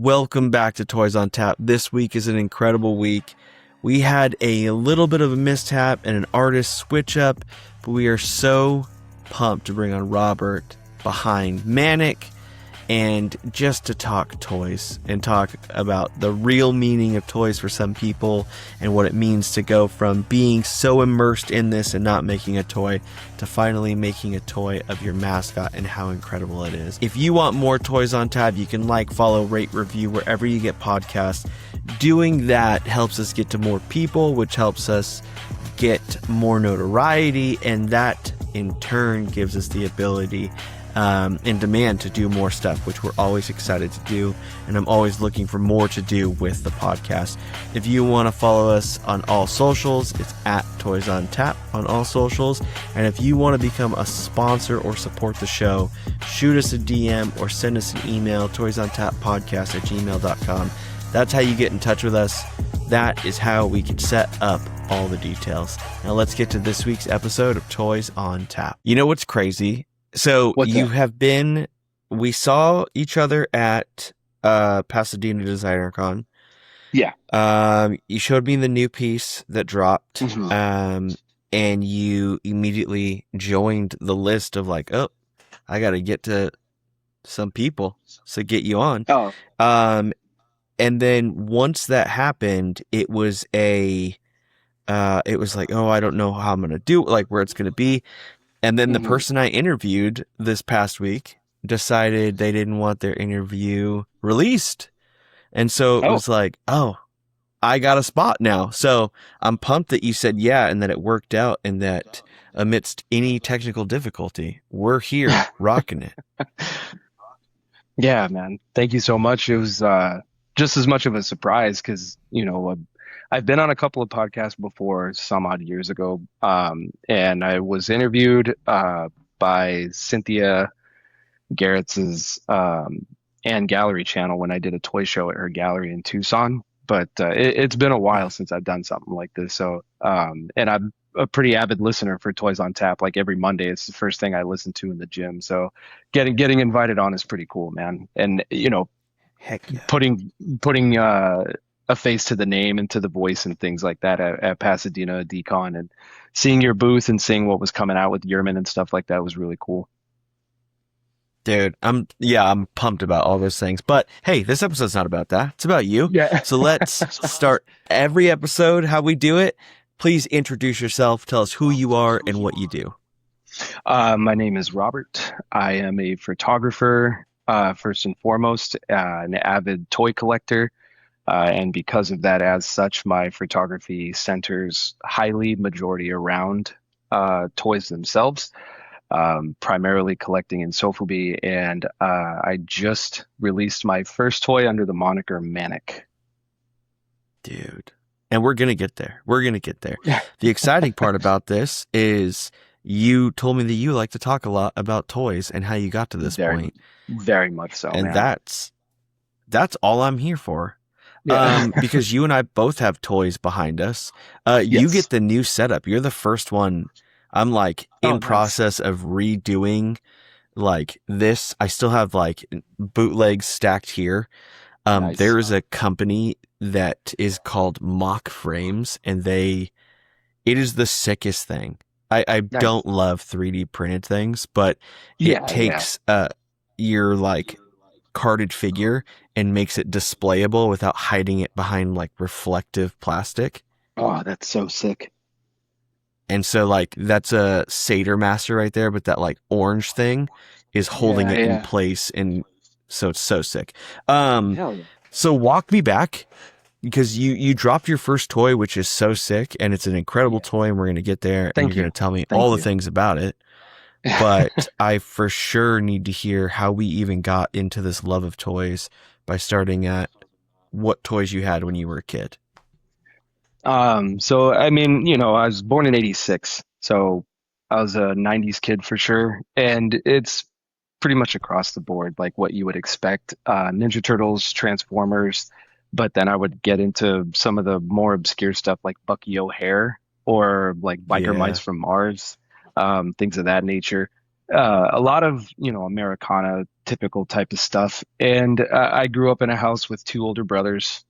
Welcome back to Toys on Tap. This week is an incredible week. We had a little bit of a mishap and an artist switch up, but we are so pumped to bring on Robert behind Manic and just to talk toys and talk about the real meaning of toys for some people and what it means to go from being so immersed in this and not making a toy to finally making a toy of your mascot and how incredible it is. If you want more Toys on Tap, you can follow, rate, review wherever you get podcasts. Doing that helps us get to more people, which helps us get more notoriety, and that in turn gives us the ability and demand to do more stuff, which we're always excited to do, and I'm always looking for more to do with the podcast. If you want to follow us on all socials, it's at Toys on Tap on all socials, and if you want to become a sponsor or support the show, shoot us a DM or send us an email, toysontappodcast@gmail.com. That's how you get in touch with us. That is how we can set up all the details. Now let's get to this week's episode of Toys on Tap. You know what's crazy? So we saw each other at Pasadena Designer Con. Yeah. You showed me the new piece that dropped. And you immediately joined the list of oh, I got to get to some people to get you on. Oh. And then once that happened, it was oh, I don't know how I'm going to do it, where it's going to be. And then the person I interviewed this past week decided they didn't want their interview released. And so it was oh, I got a spot now. So I'm pumped that you said yeah, and that it worked out, and that amidst any technical difficulty, we're here rocking it. Yeah, man. Thank you so much. It was just as much of a surprise because, I've been on a couple of podcasts before some odd years ago, and I was interviewed by Cynthia Garrett's and Gallery channel when I did a toy show at her gallery in Tucson. But it's been a while since I've done something like this. So, and I'm a pretty avid listener for Toys on Tap. Every Monday, it's the first thing I listen to in the gym. So, getting invited on is pretty cool, man. And Heck yeah. putting a face to the name and to the voice and things like that at Pasadena Decon, and seeing your booth and seeing what was coming out with Yerman and stuff like that was really cool. Dude, I'm pumped about all those things. But hey, this episode's not about that. It's about you. Yeah. So let's start every episode how we do it. Please introduce yourself. Tell us who you are and what you do. My name is Robert. I am a photographer, first and foremost, an avid toy collector. And because of that, as such, my photography centers majority around toys themselves, primarily collecting in sofubi. And I just released my first toy under the moniker Manic. Dude. And we're going to get there. The exciting part about this is you told me that you like to talk a lot about toys and how you got to this point. Very much so, and man. That's all I'm here for. Yeah. Because you and I both have toys behind us. You get the new setup. You're the first one. I'm in process of redoing this. I still have bootlegs stacked here. Nice. There is a company that is called Mock Frames, and it is the sickest thing. I don't love 3D printed things, but it takes your carded figure and makes it displayable without hiding it behind reflective plastic. Oh, that's so sick. And so that's a Seder Master right there, but that orange thing is holding it in place, and so it's so sick. Hell yeah. So walk me back, because you dropped your first toy, which is so sick, and it's an incredible toy, and we're going to get there, and you're going to tell me all the things about it. But I for sure need to hear how we even got into this love of toys by starting at what toys you had when you were a kid. So, I mean, I was born in 86, so I was a 90s kid for sure. And it's pretty much across the board, what you would expect. Ninja Turtles, Transformers, but then I would get into some of the more obscure stuff like Bucky O'Hare or Biker Mice from Mars. Things of that nature. A lot of, Americana typical type of stuff. And I grew up in a house with two older brothers.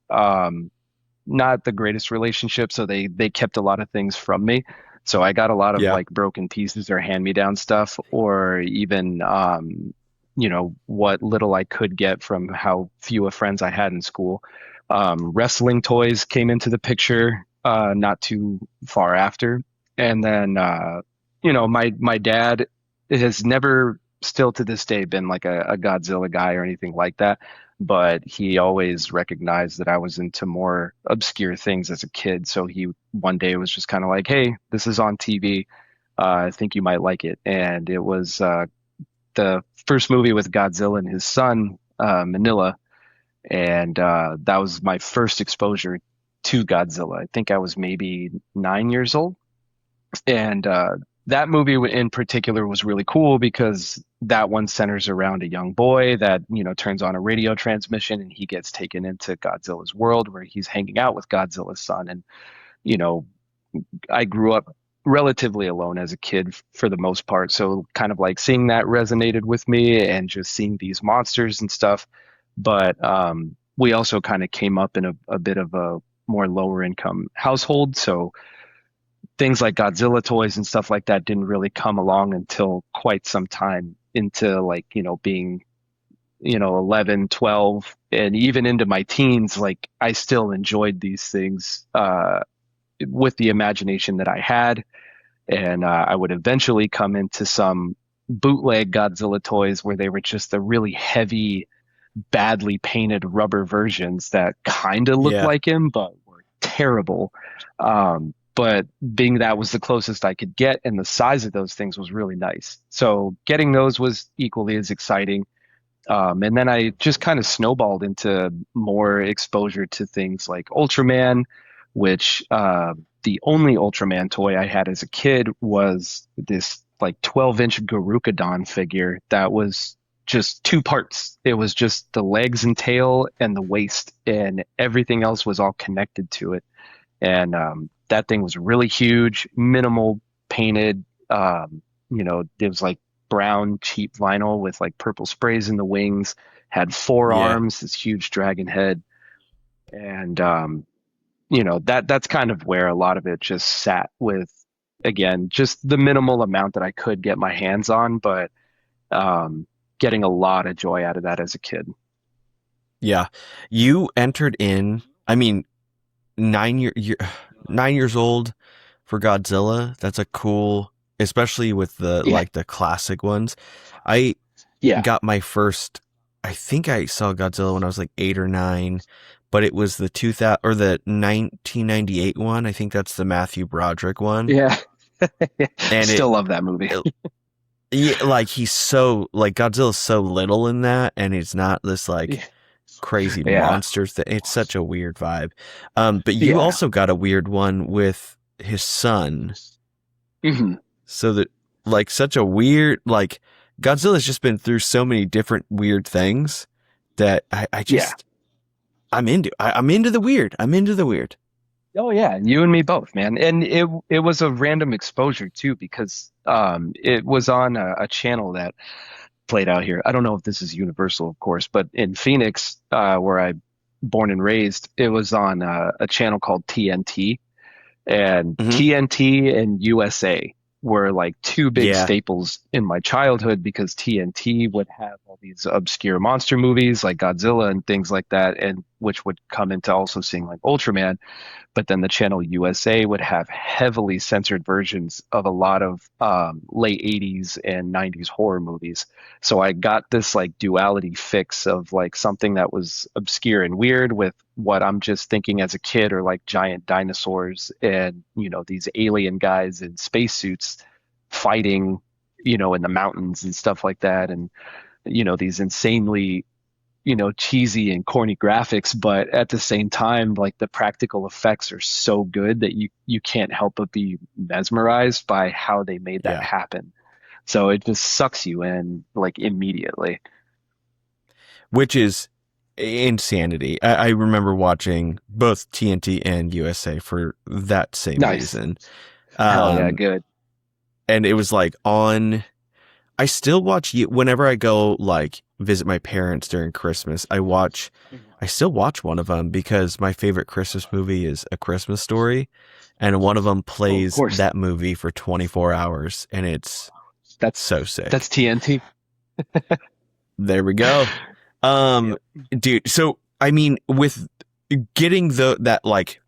Not the greatest relationship, so they kept a lot of things from me. So I got a lot of Yeah. like broken pieces or hand-me-down stuff, or even what little I could get from how few of friends I had in school. Wrestling toys came into the picture not too far after, and then my dad has never, still to this day, been like a Godzilla guy or anything like that, but he always recognized that I was into more obscure things as a kid. So he one day was just kind of like, "Hey, this is on TV. I think you might like it." And it was the first movie with Godzilla and his son, Manila, and that was my first exposure to Godzilla. I think I was maybe 9 years old, and that movie in particular was really cool because that one centers around a young boy that, turns on a radio transmission and he gets taken into Godzilla's world where he's hanging out with Godzilla's son. And, you know, I grew up relatively alone as a kid for the most part. So kind of like seeing that resonated with me and just seeing these monsters and stuff. But we also kind of came up in a bit of a more lower income household. So things like Godzilla toys and stuff like that didn't really come along until quite some time into like, being, 11, 12, and even into my teens. Like I still enjoyed these things with the imagination that I had. And I would eventually come into some bootleg Godzilla toys where they were just the really heavy, badly painted rubber versions that kind of looked Yeah. like him, but were terrible. But being that was the closest I could get, and the size of those things was really nice. So getting those was equally as exciting. And then I just kind of snowballed into more exposure to things like Ultraman, which the only Ultraman toy I had as a kid was this like 12-inch Garukadon figure that was just two parts. It was just the legs and tail and the waist, and everything else was all connected to it. And that thing was really huge, minimal painted. It was like brown, cheap vinyl with like purple sprays in the wings, had four Yeah. arms, this huge dragon head. And, that's kind of where a lot of it just sat with, again, just the minimal amount that I could get my hands on, but getting a lot of joy out of that as a kid. Yeah. You entered in, I mean, 9 years old for Godzilla. That's a cool, especially with the Yeah. like the classic ones. I Yeah. got my first, I think I saw Godzilla when I was like 8 or 9, but it was the 2000 or the 1998 one. I think that's the Matthew Broderick one. Yeah. And Still love that movie. yeah, like he's so like Godzilla's so little in that, and it's not this like crazy Yeah. monster thing. It's such a weird vibe. But you Yeah. also got a weird one with his son. Hmm. So that like such a weird like Godzilla's just been through so many different weird things that I Yeah. just I'm into the weird. I'm into the weird. Oh yeah, you and me both, man. And it was a random exposure too because it was on a channel that played out here. I don't know if this is universal, of course, but in Phoenix, where I born and raised, it was on a channel called TNT, and Hmm. TNT and USA were like two big Yeah. staples in my childhood because TNT would have all these obscure monster movies like Godzilla and things like that, and which would come into also seeing like Ultraman. But then the channel USA would have heavily censored versions of a lot of late 80s and 90s horror movies. So I got this like duality fix of like something that was obscure and weird with what I'm just thinking as a kid, or like giant dinosaurs and, these alien guys in spacesuits fighting, in the mountains and stuff like that. And, these insanely cheesy and corny graphics, but at the same time, like the practical effects are so good that you can't help but be mesmerized by how they made that Yeah. happen. So it just sucks you in like immediately. Which is insanity. I remember watching both TNT and USA for that same Nice. reason. Hell yeah, Um, good. and it was like on I still watch you whenever I go like visit my parents during Christmas. I still watch one of them because my favorite Christmas movie is A Christmas Story, and one of them Oh, of plays course. that movie for 24 hours, and it's That's so that's sick. TNT. There we go. Um, Yep. dude. So I mean, with getting that like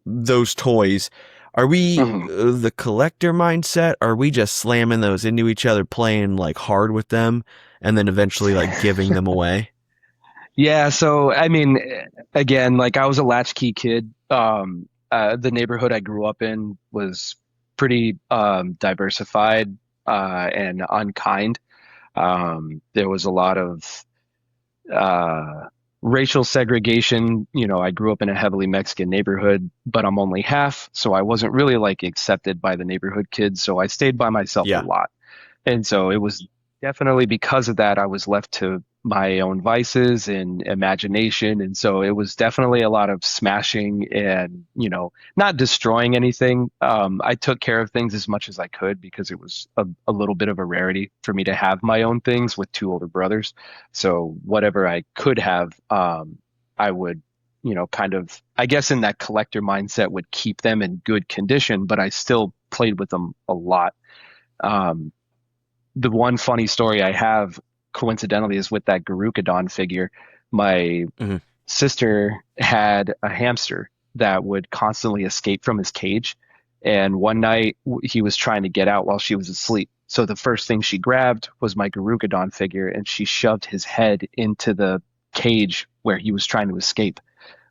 those toys, are we Mhm. the collector mindset? Are we just slamming those into each other, playing like hard with them, and then eventually like giving them away? Yeah, so I mean, again, like I was a latchkey kid. The neighborhood I grew up in was pretty diversified and unkind. There was a lot of uh, racial segregation. You know, I grew up in a heavily Mexican neighborhood, but I'm only half, so I wasn't really like accepted by the neighborhood kids. So I stayed by myself a Yeah. lot. And so it was definitely because of that, I was left to my own vices and imagination. And so it was definitely a lot of smashing and, not destroying anything. I took care of things as much as I could because it was a little bit of a rarity for me to have my own things with two older brothers. So whatever I could have, I would, kind of, I guess in that collector mindset would keep them in good condition, but I still played with them a lot. Um, the one funny story I have, coincidentally, is with that Garukadon figure. My Mhm. sister had a hamster that would constantly escape from his cage. And one night he was trying to get out while she was asleep. So the first thing she grabbed was my Garukadon figure and she shoved his head into the cage where he was trying to escape.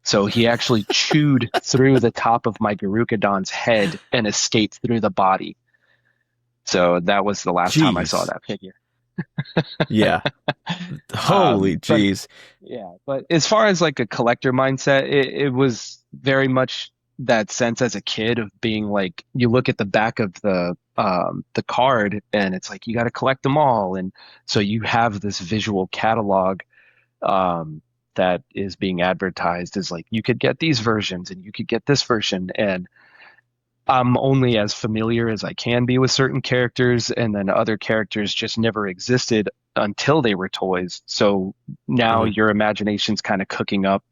So he actually chewed through the top of my Garukadon's head and escaped through the body. So that was the last time I saw Jeez. that figure. Yeah. Holy But jeez. yeah, but as far as like a collector mindset, it was very much that sense as a kid of being like, you look at the back of the card and it's like you got to collect them all, and so you have this visual catalog um, that is being advertised as like you could get these versions and you could get this version, and I'm only as familiar as I can be with certain characters, and then other characters just never existed until they were toys. So now Mhm. your imagination's kind of cooking up.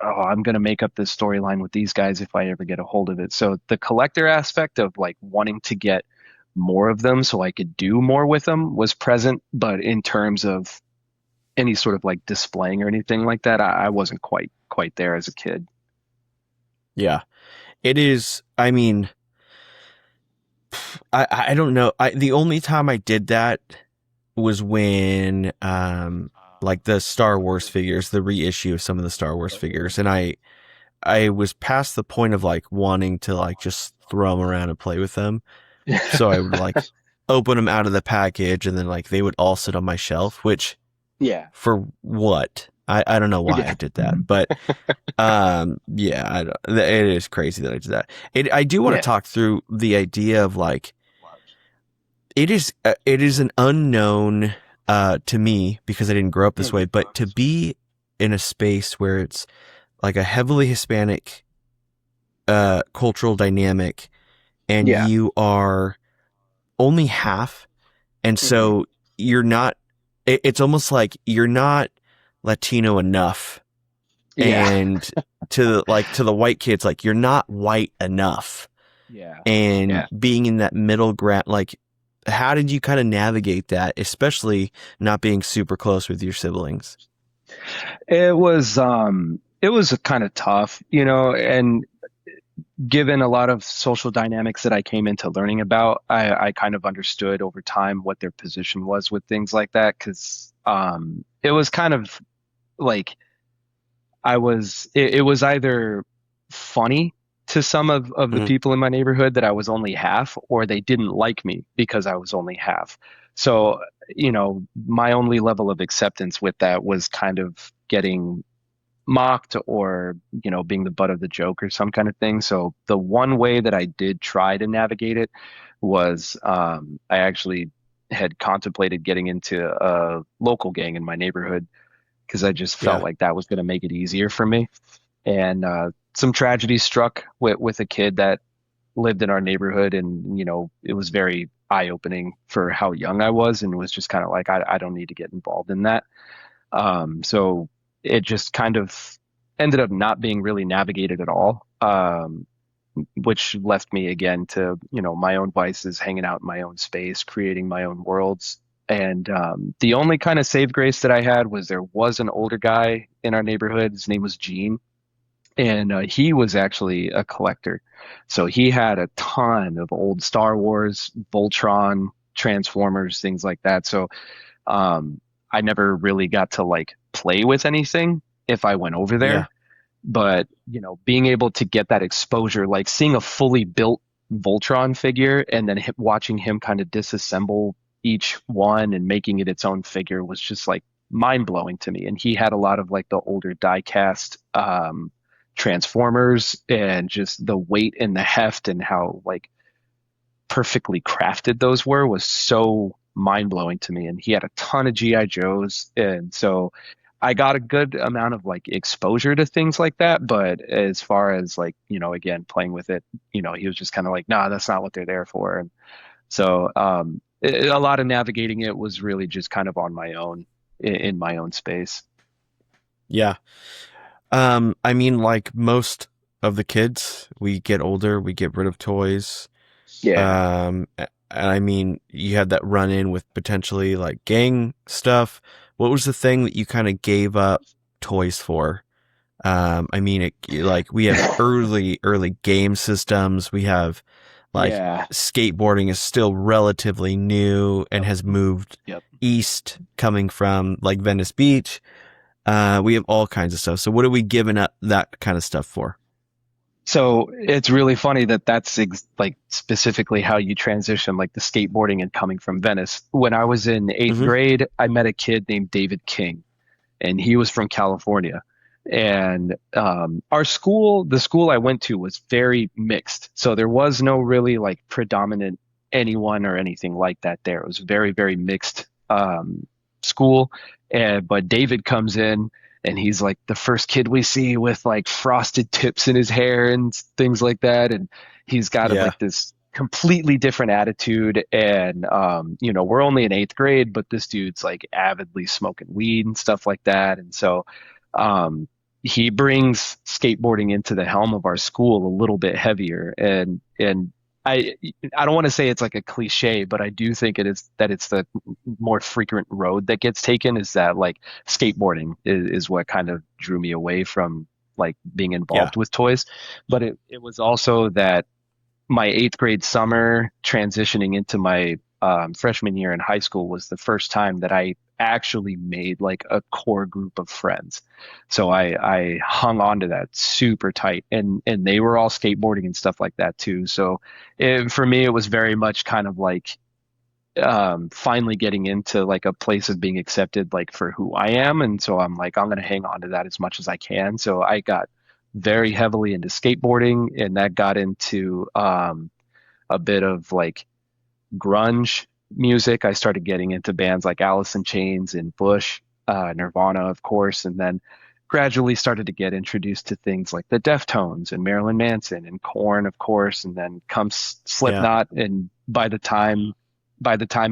Oh, I'm going to make up this storyline with these guys if I ever get a hold of it. So the collector aspect of like wanting to get more of them so I could do more with them was present, but in terms of any sort of like displaying or anything like that, I wasn't quite there as a kid. Yeah. It is. I mean, I don't know. The only time I did that was when like the Star Wars figures, the reissue of some of the Star Wars figures, and I was past the point of like wanting to like just throw them around and play with them. So I would like open them out of the package, and then like they would all sit on my shelf, which Yeah. for what? I don't know why I Yeah. did that, but yeah, I don't, it is crazy that I did that. I do want to Yeah. talk through the idea of like it is an unknown to me because I didn't grow up this way, Mhm. but to be in a space where it's like a heavily Hispanic cultural dynamic and Yeah. you are only half, and Mhm. so you're not it's almost like you're not Latino enough, Yeah. and to the white kids, like you're not white enough, Yeah. and Yeah. being in that middle ground, like how did you kind of navigate that, especially not being super close with your siblings? It was kind of tough, and given a lot of social dynamics that I came into learning about, I kind of understood over time what their position was with things like that, because it was kind of like it was either funny to some of the Hmm. people in my neighborhood that I was only half, or they didn't like me because I was only half. So, my only level of acceptance with that was kind of getting mocked or, being the butt of the joke or some kind of thing. So the one way that I did try to navigate it was I actually had contemplated getting into a local gang in my neighborhood because I just felt Yeah. like that was going to make it easier for me. And some tragedy struck with a kid that lived in our neighborhood, and it was very eye-opening for how young I was, and was just kind of like, I don't need to get involved in that. So it just kind of ended up not being really navigated at all, which left me again to, my own vices, hanging out in my own space, creating my own worlds. And the only kind of save grace that I had was there was an older guy in our neighborhood. His name was Gene, and he was actually a collector. So he had a ton of old Star Wars, Voltron, Transformers, things like that. So I never really got to like play with anything if I went over Yeah. there. But, being able to get that exposure, like seeing a fully built Voltron figure and then watching him kind of disassemble each one and making it its own figure was just like mind blowing to me. And he had a lot of like the older die cast Transformers, and just the weight and the heft and how like perfectly crafted those were was so mind blowing to me. And he had a ton of GI Joes, and so I got a good amount of like exposure to things like that. But as far as like, again, playing with it, he was just kind of like, nah, that's not what they're there for. And so a lot of navigating it was really just kind of on my own, in my own space. Yeah. I mean, like most of the kids, we get older, we get rid of toys. Yeah. And I mean, you had that run in with potentially like gang stuff. What was the thing that you kind of gave up toys for? I mean, like we have early game systems. We have like Yeah. skateboarding is still relatively new and Yep. has moved Yep. east, coming from like Venice Beach. We have all kinds of stuff. So what are we giving up that kind of stuff for? So it's really funny that that's like specifically how you transition, like the skateboarding and coming from Venice. When I was in eighth Mm-hmm. grade, I met a kid named David King, and he was from California. And our school, the school I went to, was very mixed. So there was no really like predominant anyone or anything like that there. It was very, very mixed school. But David comes in, and he's like the first kid we see with like frosted tips in his hair and things like that. And he's got Yeah. like this completely different attitude. And, we're only in eighth grade, but this dude's like avidly smoking weed and stuff like that. And so, he brings skateboarding into the helm of our school a little bit heavier. And I I don't want to say it's like a cliche, but I do think it's the more frequent road that gets taken, is that like skateboarding is what kind of drew me away from like being Yeah. involved with toys. But it was also that my eighth grade summer transitioning into my freshman year in high school was the first time that I actually made like a core group of friends. So I hung on to that super tight, and they were all skateboarding and stuff like that too. So for me, it was very much kind of like finally getting into like a place of being accepted like for who I am. And so I'm like, I'm going to hang on to that as much as I can. So I got very heavily into skateboarding, and that got into a bit of like grunge music. I started getting into bands like Alice in Chains and Bush, Nirvana, of course, and then gradually started to get introduced to things like the Deftones and Marilyn Manson and Korn, of course, and then comes Yeah. Slipknot. And by the time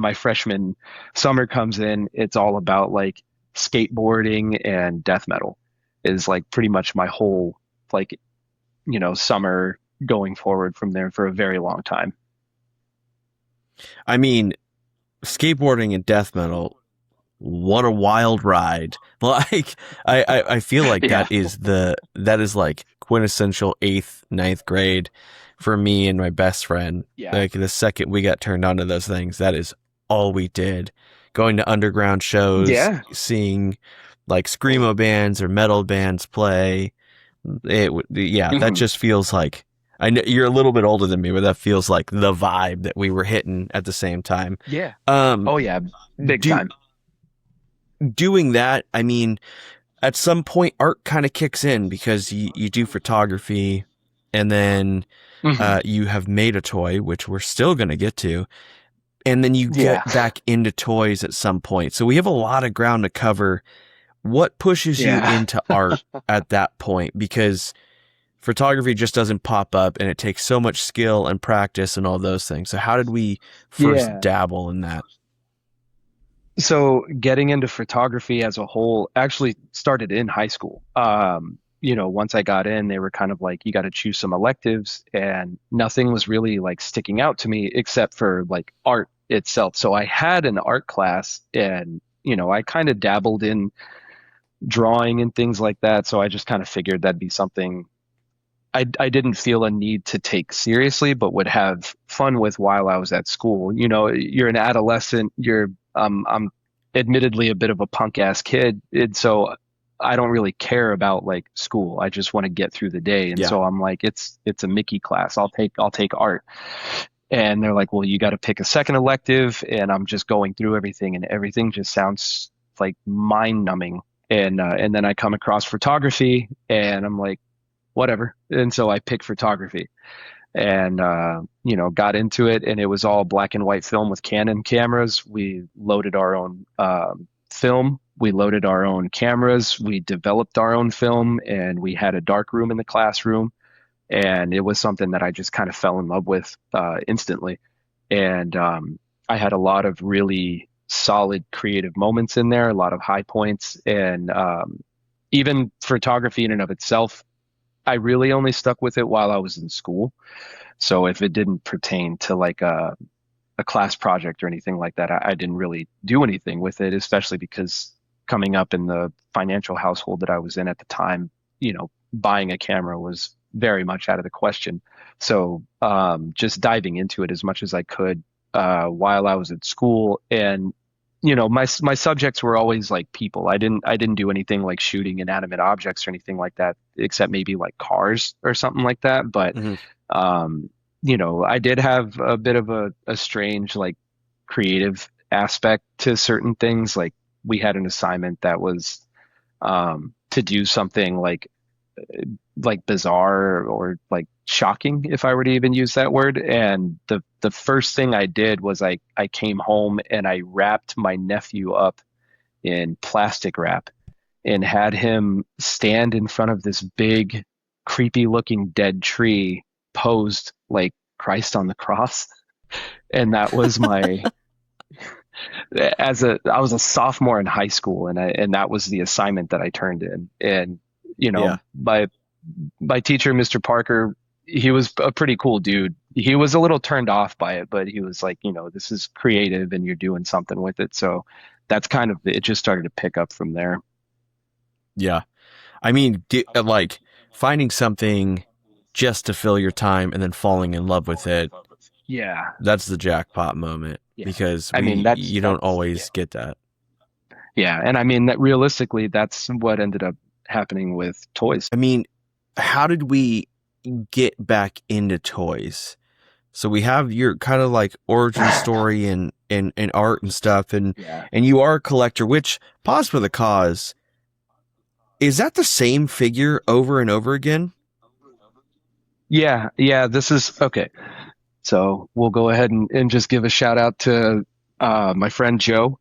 my freshman summer comes in, it's all about like skateboarding and death metal is like pretty much my whole like summer going forward from there for a very long time. I mean, skateboarding and death metal, what a wild ride. Like I feel like Yeah. that is like quintessential eighth, ninth grade for me and my best friend. Yeah. Like the second we got turned on to those things, that is all we did. Going to underground shows, Yeah. seeing like screamo bands or metal bands play. Yeah, that Mhm. just feels like, I know you're a little bit older than me, but that feels like the vibe that we were hitting at the same time. Yeah. Um, Oh yeah, big do time. doing that, I mean, at some point art kind of kicks in because you do photography, and then Hmm. you have made a toy, which we're still going to get to, and then you Yeah. get back into toys at some point. So we have a lot of ground to cover. What pushes you Yeah. into art at that point? Because photography just doesn't pop up, and it takes so much skill and practice and all those things. So how did we first Yeah. dabble in that? So getting into photography as a whole actually started in high school. Once I got in, they were kind of like, you got to choose some electives, and nothing was really like sticking out to me except for like art itself. So I had an art class, and I kind of dabbled in drawing and things like that. So I just kind of figured that'd be something I didn't feel a need to take seriously, but would have fun with while I was at school. You're an adolescent. I'm admittedly a bit of a punk ass kid, and so I don't really care about like school. I just want to get through the day, and Yeah. so I'm like, it's a Mickey class. I'll take art. And they're like, well, you got to pick a second elective, and I'm just going through everything, and everything just sounds like mind numbing. And then I come across photography, and I'm like, whatever. And so I picked photography, and got into it, and it was all black and white film with Canon cameras. We loaded our own film. We loaded our own cameras. We developed our own film, and we had a dark room in the classroom. And it was something that I just kind of fell in love with instantly. And I had a lot of really solid creative moments in there, a lot of high points, and even photography in and of itself, I really only stuck with it while I was in school. So if it didn't pertain to like a class project or anything like that, I didn't really do anything with it, especially because coming up in the financial household that I was in at the time, buying a camera was very much out of the question. So just diving into it as much as I could while I was at school. And my subjects were always like people. I didn't do anything like shooting inanimate objects or anything like that, except maybe like cars or something like that. But Mm-hmm. I did have a bit of a strange like creative aspect to certain things. Like we had an assignment that was to do something like bizarre or like shocking, if I were to even use that word. And the first thing I did was I came home and I wrapped my nephew up in plastic wrap and had him stand in front of this big, creepy looking dead tree posed like Christ on the cross. And that was my I was a sophomore in high school, and that was the assignment that I turned in. And Yeah. my teacher, Mr. Parker, he was a pretty cool dude. He was a little turned off by it, but he was like, this is creative and you're doing something with it. So that's kind of it. Just started to pick up from there. Yeah. I mean, like finding something just to fill your time and then falling in love with it. Yeah. That's the jackpot moment, Yeah. because I mean, you don't always get that. Yeah. And I mean, that realistically, that's what ended up happening with toys. I mean, how did we get back into toys? So we have your kind of like origin story and art and stuff, and Yeah. and you are a collector, which, pause for the cause, is that the same figure over and over again? Yeah. Yeah. This is okay. So we'll go ahead and just give a shout out to my friend Joe.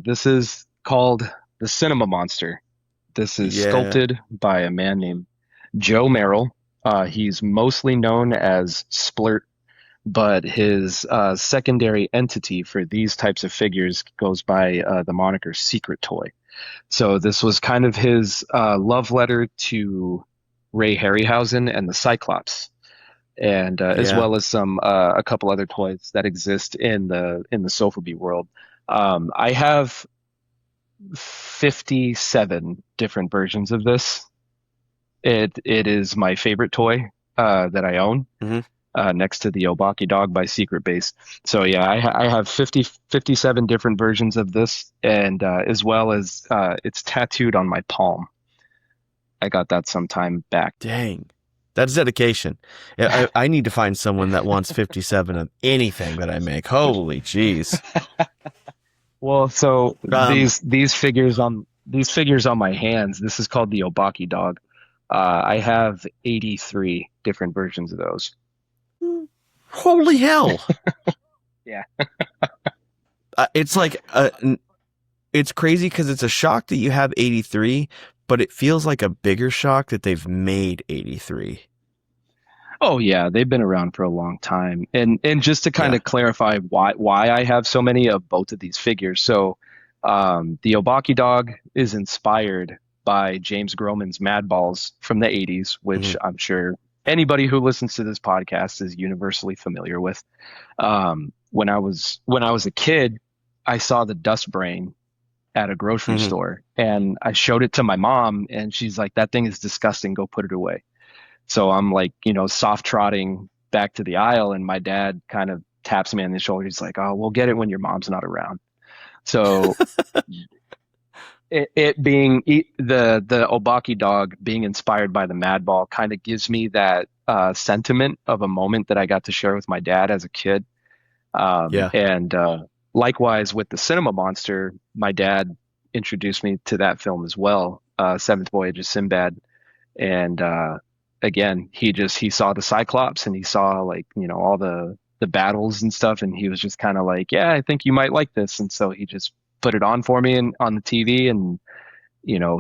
This is called the Cinema Monster. This is Yeah. sculpted by a man named Joe Merrill. He's mostly known as Splurt, but his secondary entity for these types of figures goes by the moniker Secret Toy. So this was kind of his love letter to Ray Harryhausen and the Cyclops, and as Yeah. well as a couple other toys that exist in the sofubi world. I have 57 different versions of this. It is my favorite toy that I own, Mhm. next to the Obake Dog by Secret Base. So yeah, I have 57 different versions of this, and as well as it's tattooed on my palm. I got that some time back. Dang. That's dedication. I need to find someone that wants 57 of anything that I make. Holy jeez. Well, so Um, these figures on my hands, this is called the Obake Dog. I have 83 different versions of those. Holy hell. Yeah. It's like, it's crazy because it's a shock that you have 83, but it feels like a bigger shock that they've made 83. Oh yeah, they've been around for a long time. And just to kind Yeah. of clarify why I have so many of both of these figures. So the Obake dog is inspired by James Groman's Madballs from the 80s, which Hmm. I'm sure anybody who listens to this podcast is universally familiar with. When I was a kid, I saw the Dust Brain at a grocery Hmm. store and I showed it to my mom and she's like, that thing is disgusting, go put it away. So I'm like, soft trotting back to the aisle, and my dad kind of taps me on the shoulder. He's like, "Oh, we'll get it when your mom's not around." So it being the Obaki dog being inspired by the Madball kind of gives me that sentiment of a moment that I got to share with my dad as a kid. Yeah. And likewise with the Cinema Monster, my dad introduced me to that film as well, Seventh Voyage of Sinbad. And again, he saw the Cyclops and he saw like all the battles and stuff, and he was just kind of like, yeah, I think you might like this, and so he just put it on for me and on the TV, and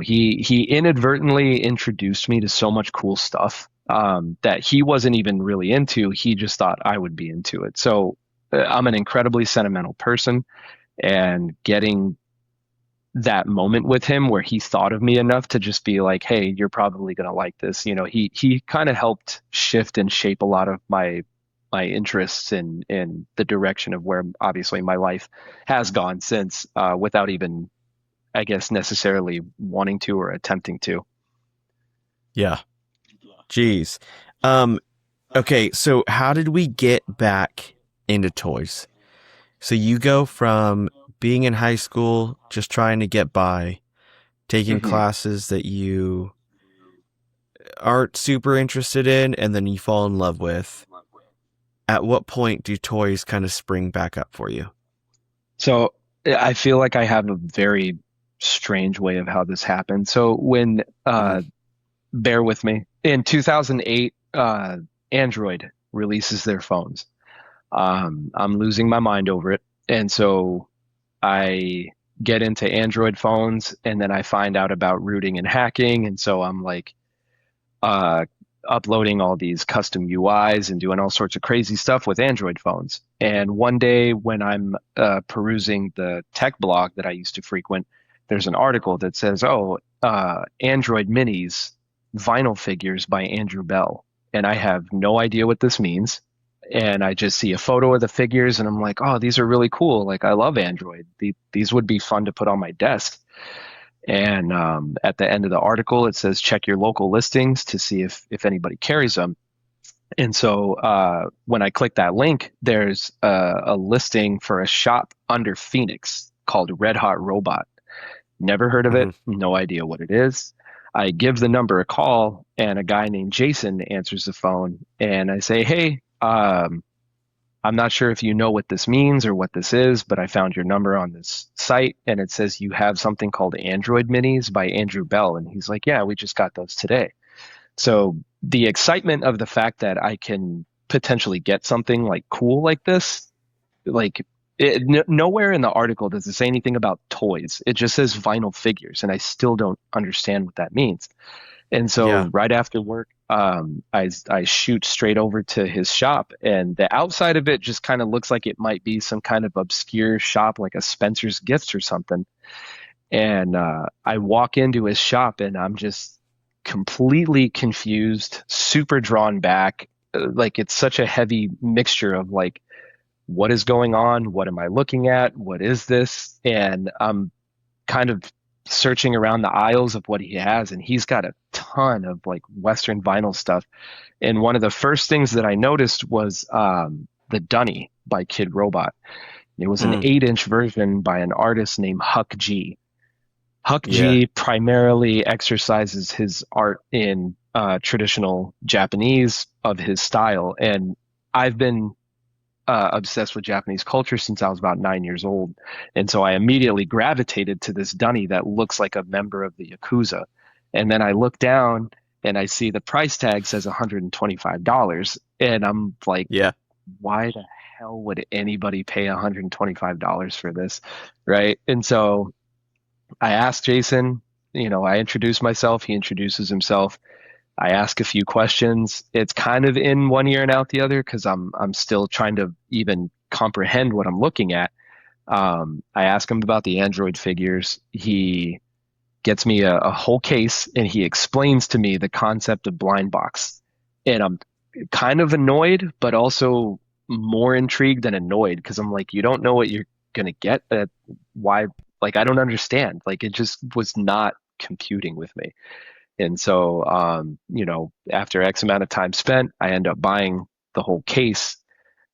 he inadvertently introduced me to so much cool stuff that he wasn't even really into. He just thought I would be into it. So I'm an incredibly sentimental person, and getting that moment with him where he thought of me enough to just be like, "Hey, you're probably gonna like this." He kind of helped shift and shape a lot of my interests in the direction of where obviously my life has gone since, without even, I guess, necessarily wanting to or attempting to. Yeah. Jeez. Um, okay, so how did we get back into toys? So you go from being in high school, just trying to get by, taking hmm classes that you aren't super interested in, and then you fall in love with. At what point do toys kind of spring back up for you? So I feel like I have a very strange way of how this happened. So when Hmm. bear with me. In 2008, Android releases their phones. I'm losing my mind over it. And so I get into Android phones and then I find out about rooting and hacking. And so I'm like uh, uploading all these custom UIs and doing all sorts of crazy stuff with Android phones. And one day when I'm perusing the tech blog that I used to frequent, there's an article that says, "Oh, Android Minis vinyl figures by Andrew Bell." And I have no idea what this means. And I just see a photo of the figures and I'm like, "Oh, these are really cool. Like, I love Android. These would be fun to put on my desk." And at the end of the article, it says check your local listings to see if anybody carries them. And so when I click that link, there's a listing for a shop under Phoenix called Red Hot Robot. Never heard of Hmm. it, no idea what it is. I give the number a call, and a guy named Jason answers the phone, and I say, "Hey, I'm not sure if you know what this means or what this is, but I found your number on this site and it says you have something called Android Minis by Andrew Bell." And he's like, "Yeah, we just got those today." So the excitement of the fact that I can potentially get something like cool like this, like nowhere in the article does it say anything about toys. It just says vinyl figures, and I still don't understand what that means. And so Yeah. right after work, I shoot straight over to his shop, and the outside of it just kind of looks like it might be some kind of obscure shop, like a Spencer's Gifts or something. And I walk into his shop, and I'm just completely confused, super drawn back. Like it's such a heavy mixture of like, what is going on? What am I looking at? What is this? And I'm kind of searching around the aisles of what he has, and he's got a ton of like Western vinyl stuff. And one of the first things that I noticed was the Dunny by Kidrobot. It was an Mm. 8-inch version by an artist named Huck G. Huck Yeah. G primarily exercises his art in traditional Japanese of his style, and I've been obsessed with Japanese culture since I was about 9 years old. And so I immediately gravitated to this dunny that looks like a member of the Yakuza. And then I look down and I see the price tag says $125. And I'm like, Yeah. why the hell would anybody pay $125 for this? Right. And so I asked Jason, I introduce myself, he introduces himself. I ask a few questions. It's kind of in one ear and out the other because I'm still trying to even comprehend what I'm looking at. I ask him about the Android figures. He gets me a whole case and he explains to me the concept of blind box. And I'm kind of annoyed, but also more intrigued than annoyed because I'm like, you don't know what you're gonna get. Why? Like, I don't understand. Like, it just was not computing with me. And so, after X amount of time spent, I end up buying the whole case.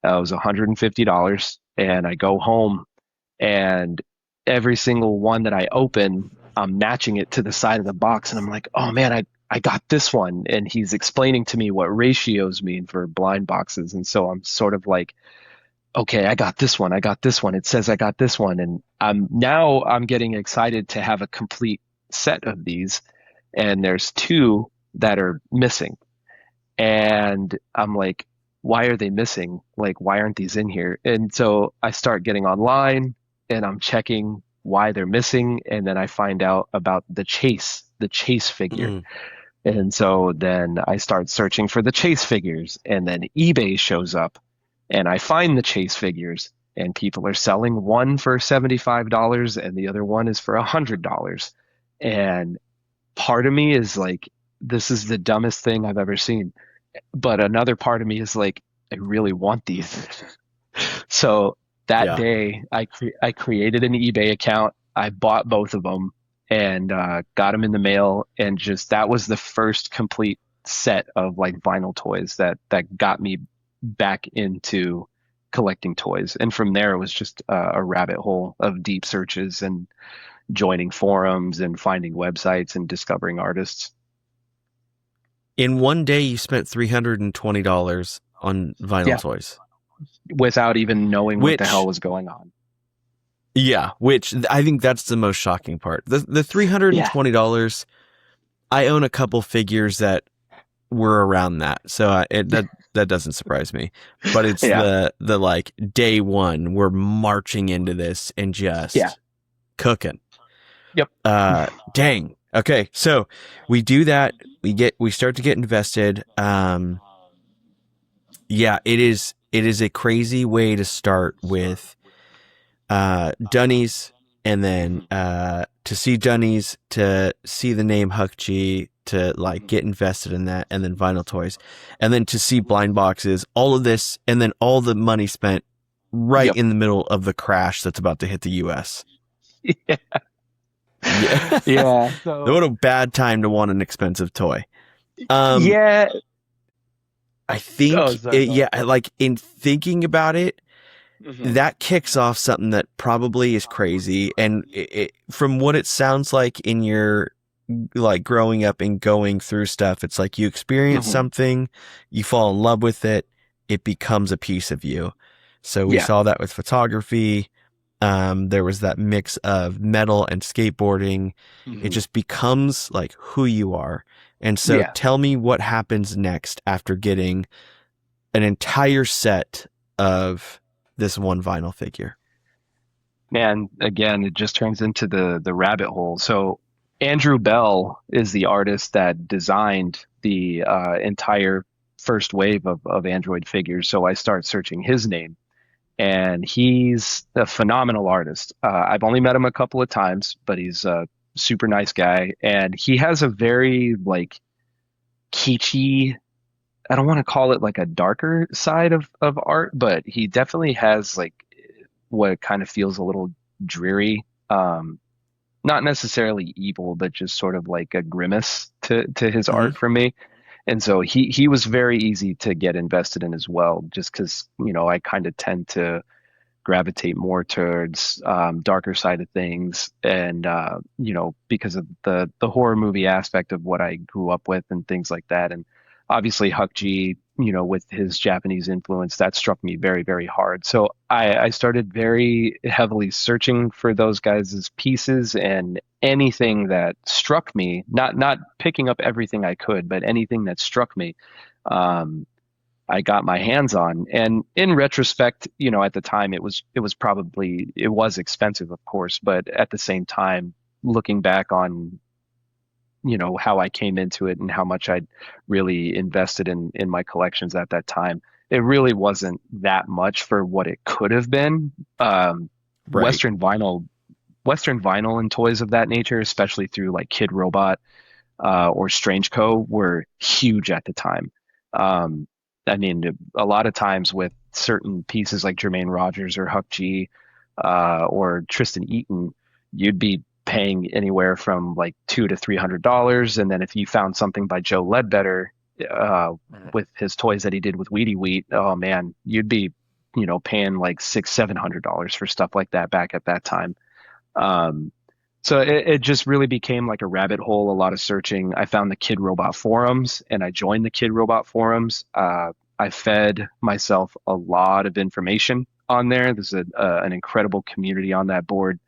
It was $150, and I go home, and every single one that I open, I'm matching it to the side of the box, and I'm like, oh man, I got this one. And he's explaining to me what ratios mean for blind boxes. And so I'm sort of like, okay, I got this one. I got this one. It says I got this one. And I'm getting excited to have a complete set of these. And there's two that are missing. And I'm like, why are they missing? Like, why aren't these in here? And so I start getting online and I'm checking why they're missing. And then I find out about the chase figure. Mm. And so then I start searching for the chase figures, and then eBay shows up, and I find the chase figures, and people are selling one for $75 and the other one is for $100. And part of me is like, this is the dumbest thing I've ever seen. But another part of me is like, I really want these. So that Yeah. day, I created an eBay account. I bought both of them and got them in the mail. And just that was the first complete set of like vinyl toys that got me back into collecting toys. And from there, it was just a rabbit hole of deep searches and joining forums and finding websites and discovering artists. In one day, you spent $320 on vinyl Yeah, toys. without even knowing what the Which, hell was going on. yeah, which I think that's the most shocking part. The Yeah. $320, I own a couple figures that were around that, so that doesn't surprise me. But it's Yeah. the like day one, we're marching into this and Yeah. just cooking. Yep. Dang. Okay, so we do that. We start to get invested. Yeah, it is a crazy way to start with Dunnies, and then to see Dunnies, to see the name Huck G, to like get invested in that, and then vinyl toys, and then to see blind boxes, all of this, and then all the money spent right Yep. in the middle of the crash that's about to hit the US. Yeah. Yeah. Yeah. So What a bad time to want an expensive toy. Um, yeah. I think, Oh, sorry. Go yeah, like in thinking about it, ahead. that kicks off something that probably is crazy. And from what it sounds like in your like growing up and going through stuff, it's like you experience Hmm. something, you fall in love with it, it becomes a piece of you. So we Yeah. saw that with photography. There was that mix of metal and skateboarding. It Hmm. just becomes like who you are. And so Yeah. tell me what happens next after getting an entire set of this one vinyl figure. Man, again, it just turns into the rabbit hole. So Andrew Bell is the artist that designed the entire first wave of Android figures. So I start searching his name, and he's a phenomenal artist. I've only met him a couple of times, but he's a super nice guy, and he has a very like kitschy. I don't want to call it like a darker side of art, but he definitely has like what kind of feels a little dreary. Not necessarily evil, but just sort of like a grimace to his Mm-hmm. art for me. And so he was very easy to get invested in as well, just because, I kind of tend to gravitate more towards darker side of things, and because of the horror movie aspect of what I grew up with and things like that. And obviously Huck G, with his Japanese influence, that struck me very, very hard. So I started very heavily searching for those guys' pieces, and anything that struck me, not picking up everything I could, but anything that struck me. I got my hands on. And in retrospect, at the time it was expensive, of course, but at the same time, looking back on how I came into it and how much I'd really invested in my collections at that time. It really wasn't that much for what it could have been. Um, Right. Western vinyl, Western vinyl and toys of that nature, especially through like Kidrobot or Strange Co., were huge at the time. Um, I mean, a lot of times with certain pieces like Jermaine Rogers or Huck G or Tristan Eaton, you'd be paying anywhere from like $200 to $300, and then if you found something by Joe Ledbetter uh, with his toys that he did with Weedy Wheat, oh man, you'd be paying like $600-700 for stuff like that back at that time. Um, so it just really became like a rabbit hole, a lot of searching. I found the Kid Robot forums and I joined the Kid Robot forums. I fed myself a lot of information on there. There's an incredible community on that board,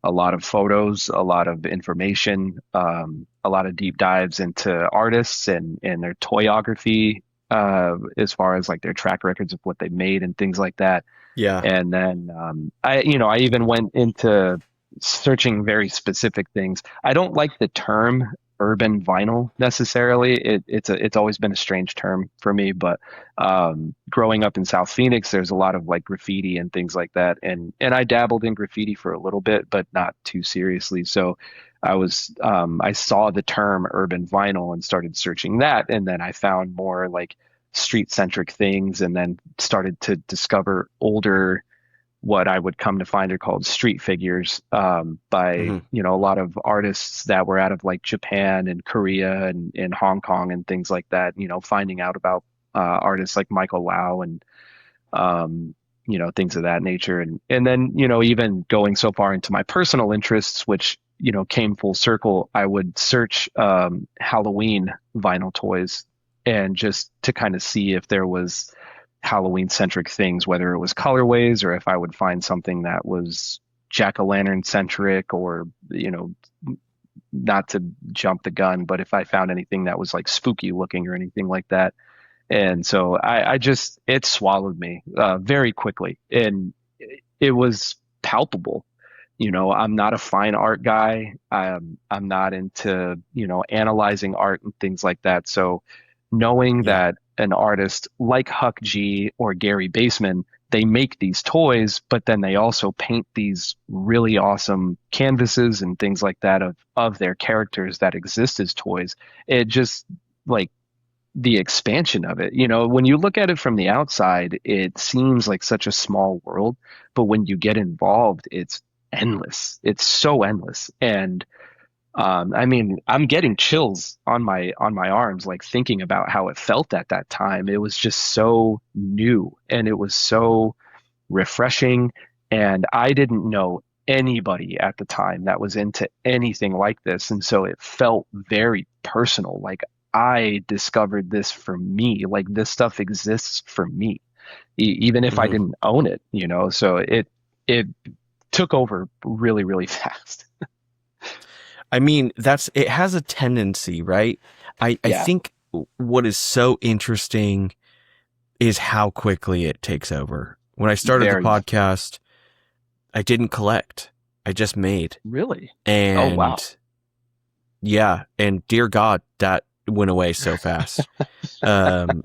a lot of photos, a lot of information, a lot of deep dives into artists and their toyography, as far as like their track records of what they made and things like that. Yeah. And then I even went into searching very specific things. I don't like the term urban vinyl necessarily. It's always been a strange term for me, but growing up in South Phoenix, there's a lot of like graffiti and things like that, and I dabbled in graffiti for a little bit, but not too seriously. So I saw the term urban vinyl and started searching that, and then I found more like street centric things, and then started to discover older, what I would come to find are called street figures, by Hmm. a lot of artists that were out of like Japan and Korea and Hong Kong and things like that. Finding out about artists like Michael Lau and things of that nature, and then even going so far into my personal interests, which came full circle. I would search Halloween vinyl toys, and just to kind of see if there was Halloween centric things, whether it was colorways or if I would find something that was jack-o'-lantern centric, or not to jump the gun, but if I found anything that was like spooky looking or anything like that. And so I just, it swallowed me very quickly, and it was palpable. I'm not a fine art guy. I'm not into analyzing art and things like that. So knowing Yeah. that an artist like Huck G or Gary Baseman, they make these toys, but then they also paint these really awesome canvases and things like that of their characters that exist as toys. It just, like, the expansion of it. When you look at it from the outside, it seems like such a small world, but when you get involved, it's endless. It's so endless. And I mean, I'm getting chills on my arms, like thinking about how it felt at that time. It was just so new and it was so refreshing. And I didn't know anybody at the time that was into anything like this. And so it felt very personal. Like I discovered this for me. Like this stuff exists for me, even if I Hmm. didn't own it. So it took over really, really fast. I mean, it has a tendency, right? I Yeah, think what is so interesting is how quickly it takes over. When I started the very. podcast, I didn't collect. I just made. Really? Oh, wow. And yeah, and dear God, that went away so fast. And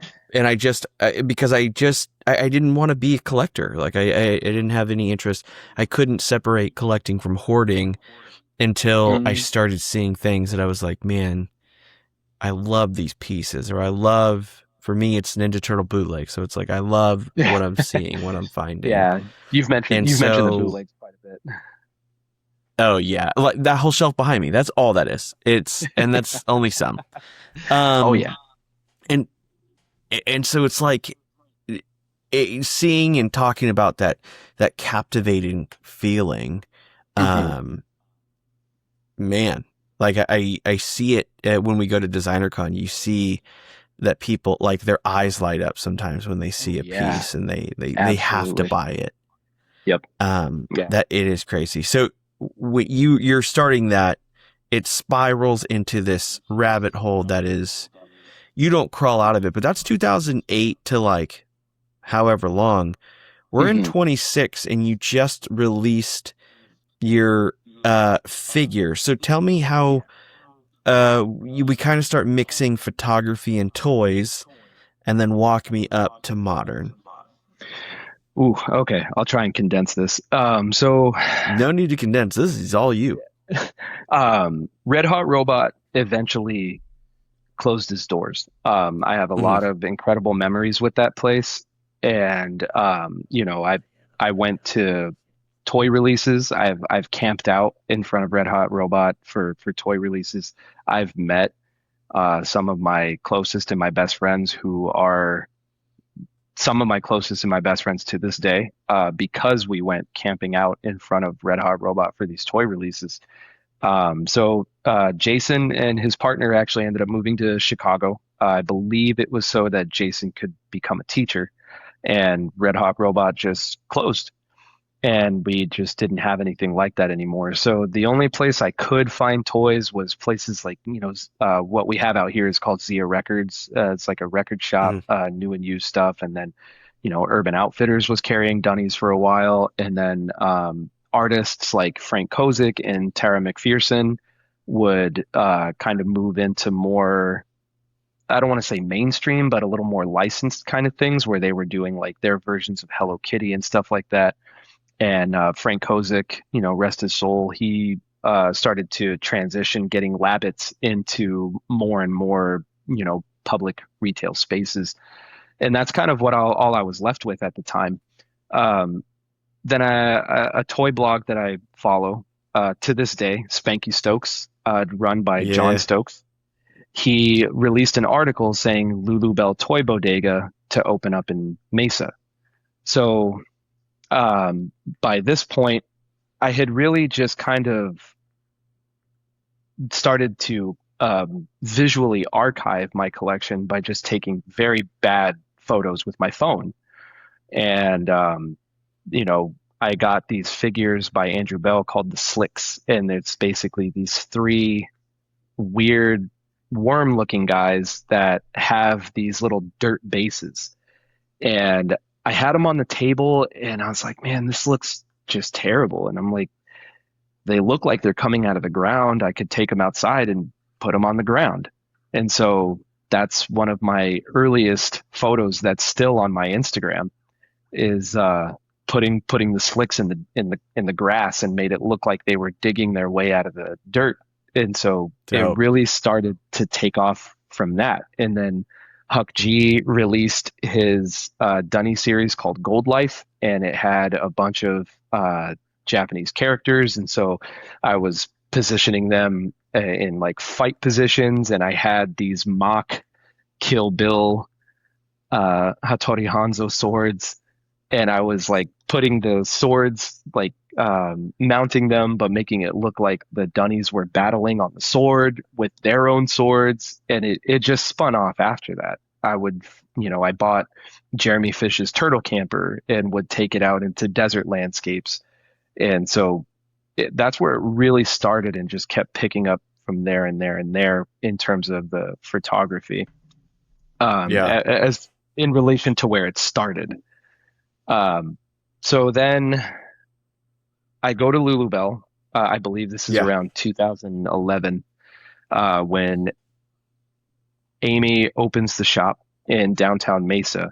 because I didn't want to be a collector. Like I didn't have any interest. I couldn't separate collecting from hoarding until I Mm. started seeing things that I was like, man, I love these pieces, for me, it's Ninja Turtle bootleg. So it's like, I love what I'm seeing, what I'm finding. Yeah, And you've mentioned the so, bootlegs quite a bit. oh yeah, like that whole shelf behind me, that's all that is. And that's only some. Oh Um, yeah. and, and so it's like seeing and talking about that captivating feeling. Hmm. Um, man, like I see it when we go to DesignerCon. You see that people, like, their eyes light up sometimes when they Oh see a yeah, piece and they have to absolutely. buy it. Yep. Yeah. That it is crazy. So you're starting that, it spirals into this rabbit hole that is, you don't crawl out of it, but that's 2008 to like however long. We're in Hmm. 26 and you just released your figure. So tell me how we kind of start mixing photography and toys, and then walk me up to modern. Ooh, okay. I'll try and condense this. So No need to condense. This is all you. Red Hot Robot eventually closed his doors. I have a Mhm. lot of incredible memories with that place, and I went to toy releases. I've camped out in front of Red Hot Robot for toy releases. I've met some of my closest and my best friends who are some of my closest and my best friends to this day because we went camping out in front of Red Hot Robot for these toy releases. Jason and his partner actually ended up moving to Chicago. I believe it was so that Jason could become a teacher, and Red Hot Robot just closed, and we just didn't have anything like that anymore. So the only place I could find toys was places like, what we have out here is called Zia Records. It's like a record shop, Mhm. new and used stuff. And then, Urban Outfitters was carrying Dunnies for a while. And then artists like Frank Kozik and Tara McPherson would kind of move into more, I don't want to say mainstream, but a little more licensed kind of things where they were doing like their versions of Hello Kitty and stuff like that. And Frank Kozik, rest his soul, he started to transition getting Labbits into more and more, public retail spaces. And that's kind of what all I was left with at the time. Um, then a toy blog that I follow to this day, Spanky Stokes, run by John Yeah. Stokes. He released an article saying Lulubell Toy Bodega to open up in Mesa. So by this point, I had really just kind of started to visually archive my collection by just taking very bad photos with my phone. And, I got these figures by Andrew Bell called the Slicks. And it's basically these three weird worm looking guys that have these little dirt bases. And I had them on the table and I was like, man, this looks just terrible. And I'm like, they look like they're coming out of the ground. I could take them outside and put them on the ground. And so that's one of my earliest photos that's still on my Instagram is putting the slicks in the grass and made it look like they were digging their way out of the dirt. And so it Dope. really started to take off from that. And then Huck G released his Dunny series called Gold Life, and it had a bunch of Japanese characters. And so I was positioning them in like fight positions, and I had these mock Kill Bill Hattori Hanzo swords, and I was like putting the swords like mounting them, but making it look like the Dunnies were battling on the sword with their own swords, and it just spun off after that. I bought Jeremy Fish's Turtle Camper and would take it out into desert landscapes, and so that's where it really started, and just kept picking up from there and there and there in terms of the photography, Yeah. as in relation to where it started. Um, so then I go to Lulubell. I believe this is Yeah. around 2011 when Amy opens the shop in downtown Mesa.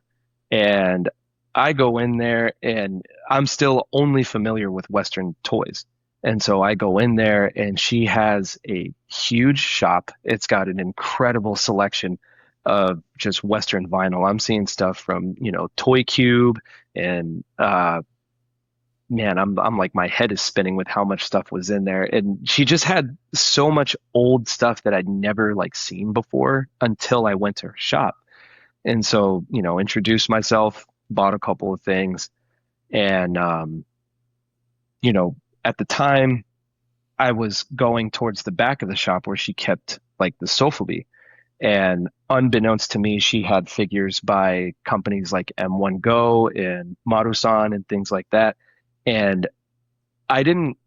And I go in there and I'm still only familiar with Western toys. And so I go in there and she has a huge shop. It's got an incredible selection of just Western vinyl. I'm seeing stuff from, Toy Cube and man, I'm like my head is spinning with how much stuff was in there. And she just had so much old stuff that I'd never like seen before until I went to her shop. And so, introduced myself, bought a couple of things, and you know, at the time I was going towards the back of the shop where she kept like the sofubi. And unbeknownst to me, she had figures by companies like M1 Go and Marusan and things like that. And I didn't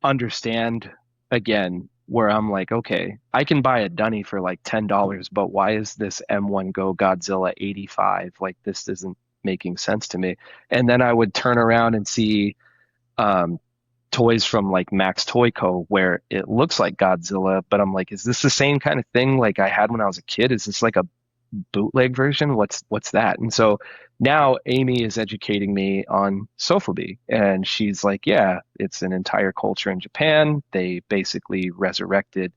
understand again where I'm like, okay, I can buy a dunny for like $10, but why is this M1 Go Godzilla 85? Like this isn't making sense to me. And then I would turn around and see um, toys from like Max Toy Co. where it looks like Godzilla, but I'm like, is this the same kind of thing like I had when I was a kid? Is this like a bootleg version? What's that? And so now Amy is educating me on sofubi, and she's like, yeah, it's an entire culture in Japan. They basically resurrected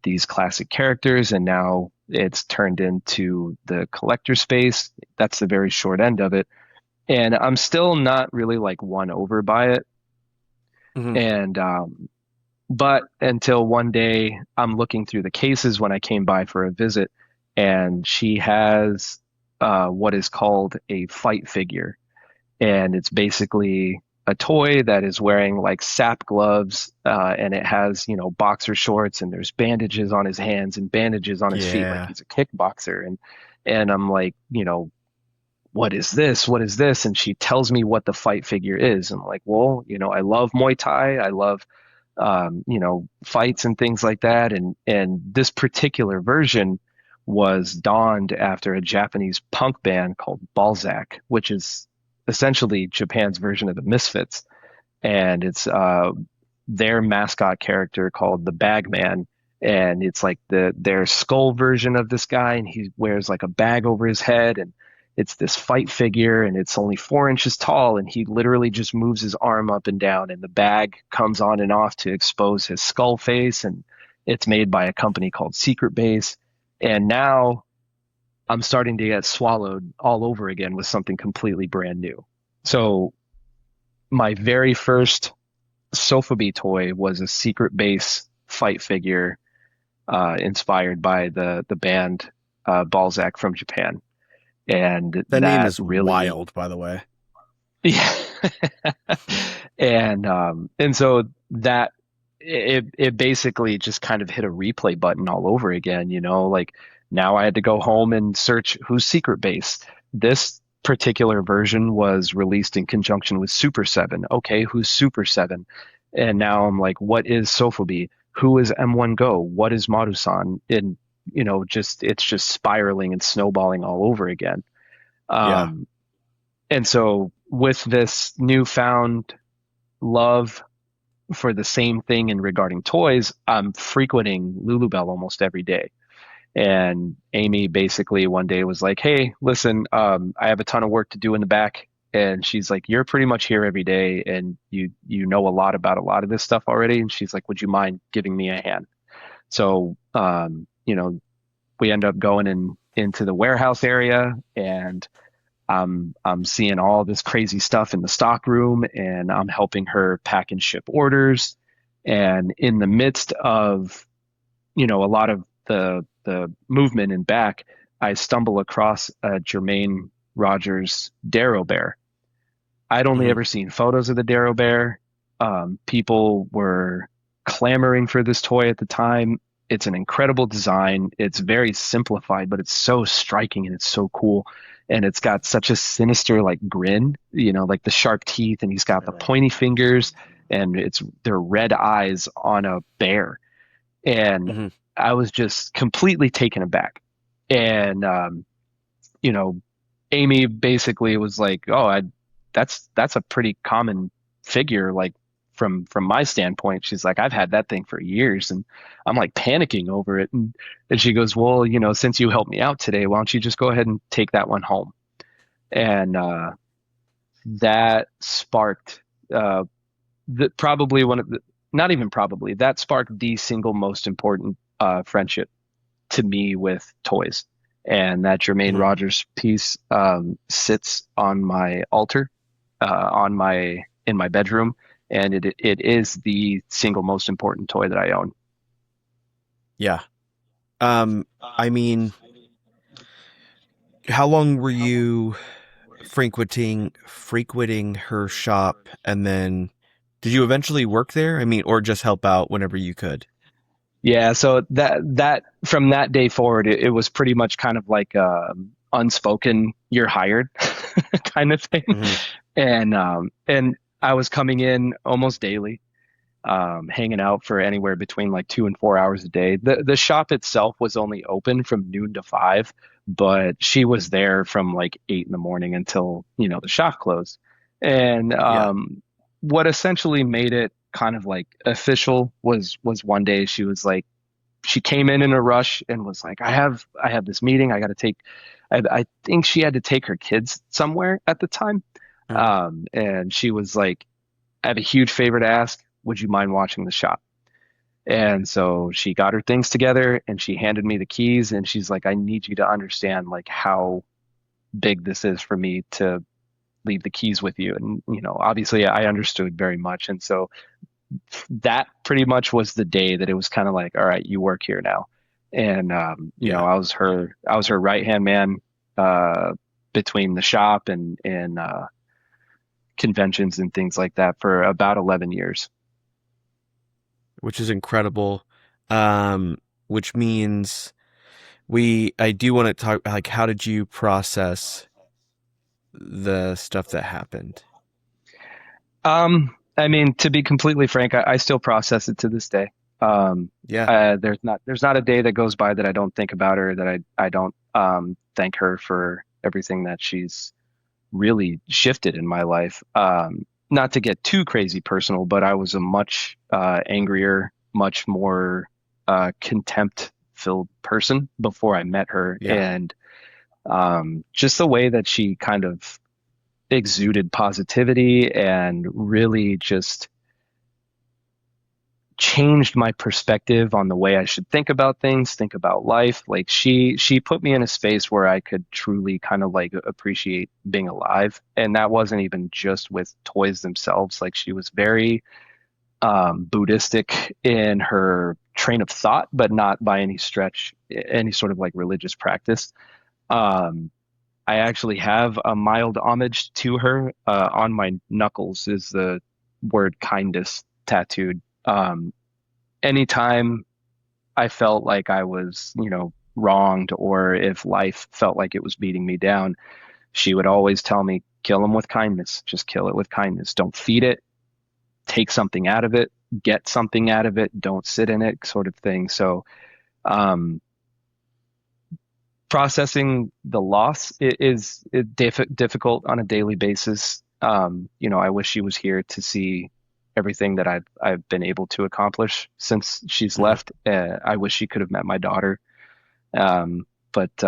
these classic characters, and now it's turned into the collector space. That's the very short end of it. And I'm still not really like won over by it. Hmm. And but until one day I'm looking through the cases when I came by for a visit, and she has what is called a fight figure. And it's basically a toy that is wearing like sap gloves, and it has, boxer shorts, and there's bandages on his hands and bandages on his feet like Yeah. he's a kickboxer. And I'm like, what is this? What is this? And she tells me what the fight figure is. I'm like, well, I love Muay Thai. I love, fights and things like that. And this particular version was donned after a Japanese punk band called Balzac, which is essentially Japan's version of the Misfits. And it's their mascot character called the Bagman. And it's like their skull version of this guy, and he wears like a bag over his head, and it's this fight figure, and it's only 4 inches tall, and he literally just moves his arm up and down, and the bag comes on and off to expose his skull face, and it's made by a company called Secret Base. And now I'm starting to get swallowed all over again with something completely brand new. So my very first Sofubi toy was a Secret Base fight figure, inspired by the band Balzac from Japan. And That name that is really, wild, by the way. yeah. And so that it basically just kind of hit a replay button all over again, like now I had to go home and search who's Secret Base. This particular version was released in conjunction with Super 7. Okay, who's Super 7? And now I'm like, what is Sofubi? Who is M1 Go? What is Marusan? And just it's just spiraling and snowballing all over again. Yeah. Um, and so with this newfound love for the same thing in regarding toys, I'm frequenting Lulubell almost every day. And Amy basically one day was like, hey, listen, I have a ton of work to do in the back. And she's like, you're pretty much here every day, and you know a lot about a lot of this stuff already. And she's like, would you mind giving me a hand? So we end up going into the warehouse area, and I'm seeing all this crazy stuff in the stock room, and I'm helping her pack and ship orders. And in the midst of, a lot of the movement in back, I stumble across a Jermaine Rogers Darrow Bear. I'd only Hmm. ever seen photos of the Darrow Bear. People were clamoring for this toy at the time. It's an incredible design. It's very simplified, but it's so striking and it's so cool. And it's got such a sinister like grin, like the sharp teeth, and he's got the pointy fingers, and they're red eyes on a bear. And Hmm. I was just completely taken aback. And you know, Amy basically was like, "Oh, that's a pretty common figure, like from my standpoint." She's like, "I've had that thing for years," and I'm like panicking over it. And she goes, "Well, since you helped me out today, why don't you just go ahead and take that one home?" And that sparked probably one of the, not even probably, that sparked the single most important friendship to me with toys. And that Jermaine Hmm. Rogers piece sits on my altar, in my bedroom, and it is the single most important toy that I own. Yeah. I mean, how long were you frequenting her shop, and then did you eventually work there? I mean, or just help out whenever you could? Yeah, so that from that day forward, it was pretty much kind of like unspoken, you're hired kind of thing. Hmm. And I was coming in almost daily, hanging out for anywhere between like 2 and 4 hours a day. The shop itself was only open from noon to 5, but she was there from like 8 in the morning until the shop closed. And Yeah. what essentially made it kind of like official was one day she was like, she came in a rush and was like, I have this meeting. I got to take, I think she had to take her kids somewhere at the time. Mm. And she was like, I have a huge favor to ask. Would you mind watching the shop? And so she got her things together and she handed me the keys and she's like, I need you to understand like how big this is for me to leave the keys with you. And, obviously I understood very much. And so that pretty much was the day that it was kind of like, all right, you work here now. And, Yeah. I was her right hand man, uh, between the shop and conventions and things like that for about 11 years. Which is incredible. Um, which means I do want to talk, like, how did you process the stuff that happened? I mean, to be completely frank, I still process it to this day. Um, Yeah. there's not a day that goes by that I don't think about her, that I don't thank her for everything that she's really shifted in my life. Not to get too crazy personal, but I was a much angrier, much more contempt-filled person before I met her, Yeah. and just the way that she kind of exuded positivity and really just changed my perspective on the way I should think about things, think about life. Like she put me in a space where I could truly kind of like appreciate being alive. And that wasn't even just with toys themselves. Like she was very Buddhistic in her train of thought, but not by any stretch any sort of like religious practice. Um, I actually have a mild homage to her on my knuckles is the word kindness tattooed. Anytime I felt like I was, wronged, or if life felt like it was beating me down, she would always tell me, kill them with kindness. Just kill it with kindness. Don't feed it. Take something out of it. Get something out of it. Don't sit in it, sort of thing. So, um, processing the loss is difficult on a daily basis. I wish she was here to see everything that I've been able to accomplish since she's Mm. left. I wish she could have met my daughter. But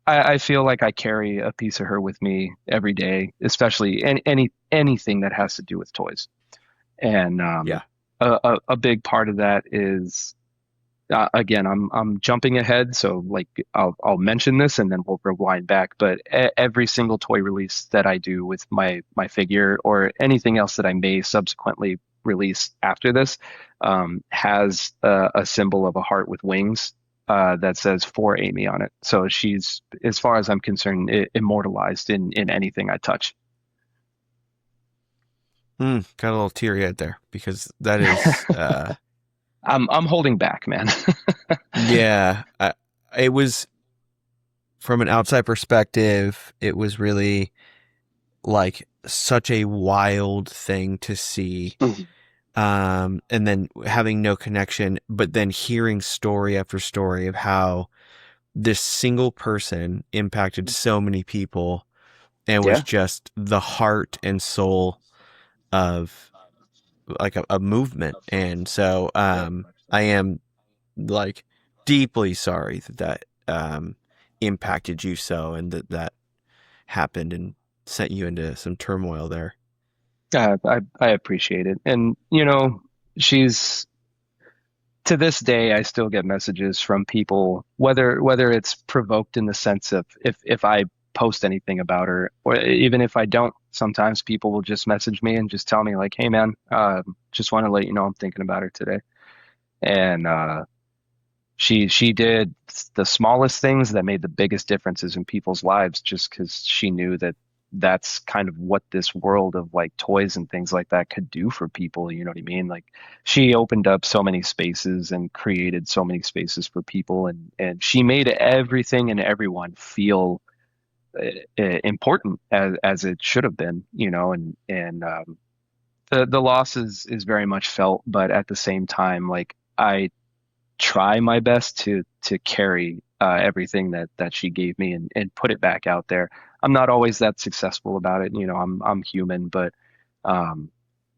I feel like I carry a piece of her with me every day, especially anything that has to do with toys. And Yeah. a big part of that is, again, I'm jumping ahead, so like I'll mention this and then we'll rewind back. But every single toy release that I do with my figure or anything else that I may subsequently release after this has a symbol of a heart with wings that says "For Amy" on it. So she's, as far as I'm concerned, immortalized in anything I touch. Got a little teary eyed there because that is, I'm holding back, man. yeah, it was from an outside perspective, it was really like such a wild thing to see. And then having no connection, but then hearing story after story of how this single person impacted so many people and was Yeah. just the heart and soul of like a movement. And so I am like deeply sorry that impacted you so, and that happened and sent you into some turmoil there. I appreciate it. And, she's, to this day, I still get messages from people, whether it's provoked in the sense of if I post anything about her, or even if I don't, sometimes people will just message me and just tell me like, "Hey, man, just want to let you know I'm thinking about her today." And she did the smallest things that made the biggest differences in people's lives, just because she knew that that's kind of what this world of like toys and things like that could do for people. You know what I mean? Like she opened up so many spaces and created so many spaces for people, and she made everything and everyone feel important as it should have been. And the loss is very much felt, but at the same time, like I try my best to carry everything that she gave me and put it back out there. I'm not always that successful about it. I'm human, but um,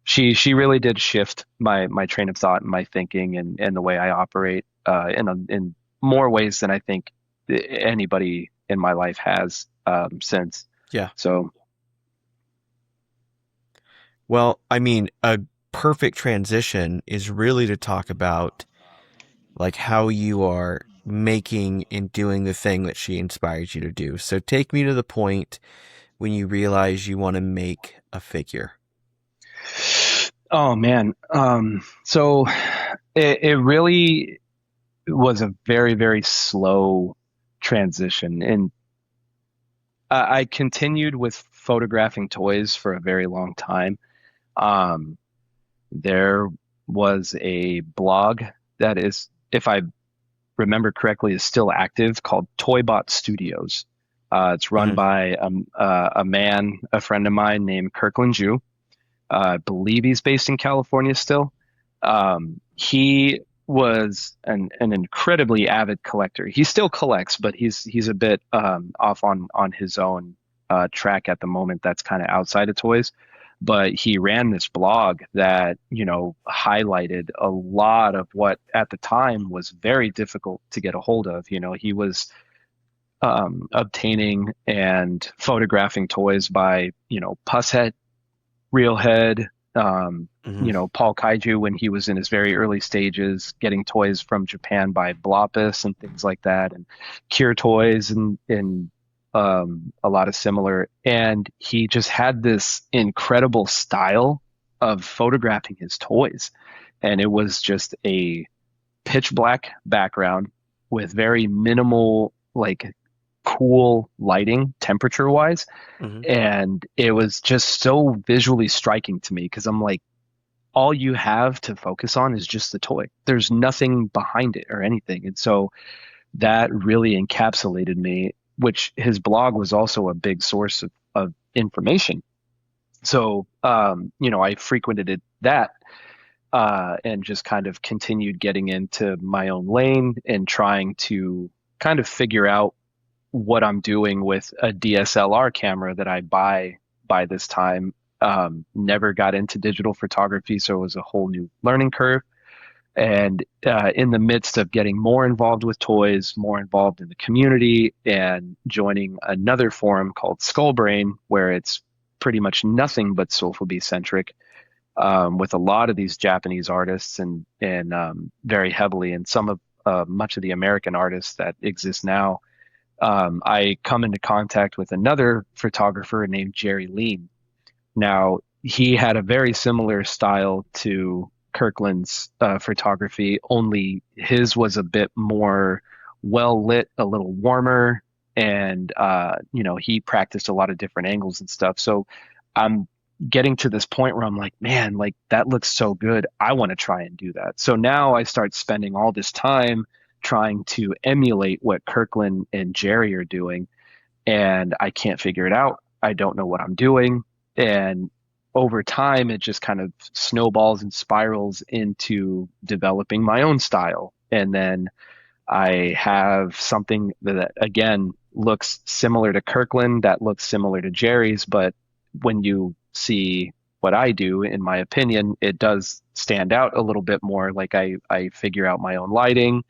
She really did shift my train of thought and my thinking and the way I operate in more ways than I think anybody in my life has since. Yeah. So, Well, I mean, a perfect transition is really to talk about like how you are making and doing the thing that she inspires you to do. So take me to the point when you realize you want to make a figure. oh man, so it really was a very, very slow transition. And I continued with photographing toys for a very long time. Um, there was a blog that is, if I remember correctly, is still active called Toybot Studios. It's run Hmm. by a man, a friend of mine named Kirkland Jew. I believe he's based in California still. He was an incredibly avid collector. He still collects, but he's a bit off on his own track at the moment. That's kind of outside of toys. But he ran this blog that, highlighted a lot of what at the time was very difficult to get a hold of. He was obtaining and photographing toys by, Pushead, Reelhead, Hmm. Paul Kaiju when he was in his very early stages, getting toys from Japan by Blopus and things like that, and Cure Toys and a lot of similar. And he just had this incredible style of photographing his toys. And it was just a pitch black background with very minimal, like cool lighting temperature wise, Hmm. and it was just so visually striking to me because I'm like, all you have to focus on is just the toy. There's nothing behind it or anything. And so that really encapsulated me, which his blog was also a big source of information. So, I frequented that and just kind of continued getting into my own lane and trying to kind of figure out what I'm doing with a DSLR camera that I buy by this time. Never got into digital photography, so it was a whole new learning curve. And in the midst of getting more involved with toys, more involved in the community, and joining another forum called Skullbrain, where it's pretty much nothing but sofubi centric, with a lot of these Japanese artists and very heavily in some of much of the American artists that exist now. I come into contact with another photographer named Jerry Lean. Now, he had a very similar style to Kirkland's photography, only his was a bit more well lit, a little warmer, and he practiced a lot of different angles and stuff. So I'm getting to this point where I'm like, man, like that looks so good. I want to try and do that. So now I start spending all this time trying to emulate what Kirkland and Jerry are doing, and I can't figure it out. I don't know what I'm doing. And over time, it just kind of snowballs and spirals into developing my own style. And then I have something that, again, looks similar to Kirkland, that looks similar to Jerry's, but when you see what I do, in my opinion, it does stand out a little bit more. Like I figure out my own lighting,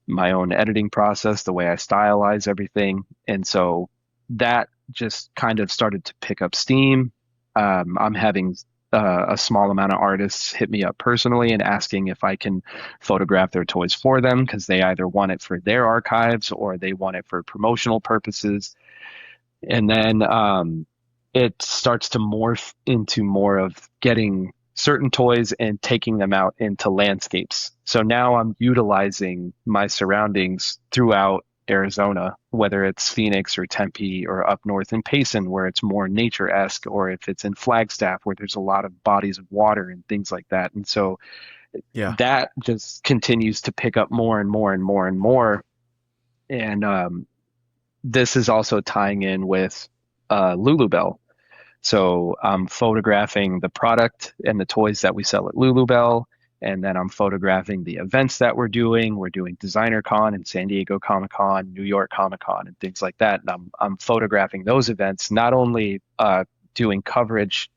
my own editing process, the way I stylize everything. And so that just kind of started to pick up steam. I'm having a small amount of artists hit me up personally and asking if I can photograph their toys for them because they either want it for their archives or they want it for promotional purposes. And then it starts to morph into more of getting certain toys and taking them out into landscapes. So now I'm utilizing my surroundings throughout Arizona, whether it's Phoenix or Tempe or up north in Payson, where it's more nature-esque, or if it's in Flagstaff, where there's a lot of bodies of water and things like that. And so Yeah. that just continues to pick up more and more and more and more. And this is also tying in with Lulubell. So I'm photographing the product and the toys that we sell at Lulubell, and then I'm photographing the events that we're doing. We're doing Designer Con and San Diego Comic Con, New York Comic Con, and things like that. And I'm photographing those events, not only doing coverage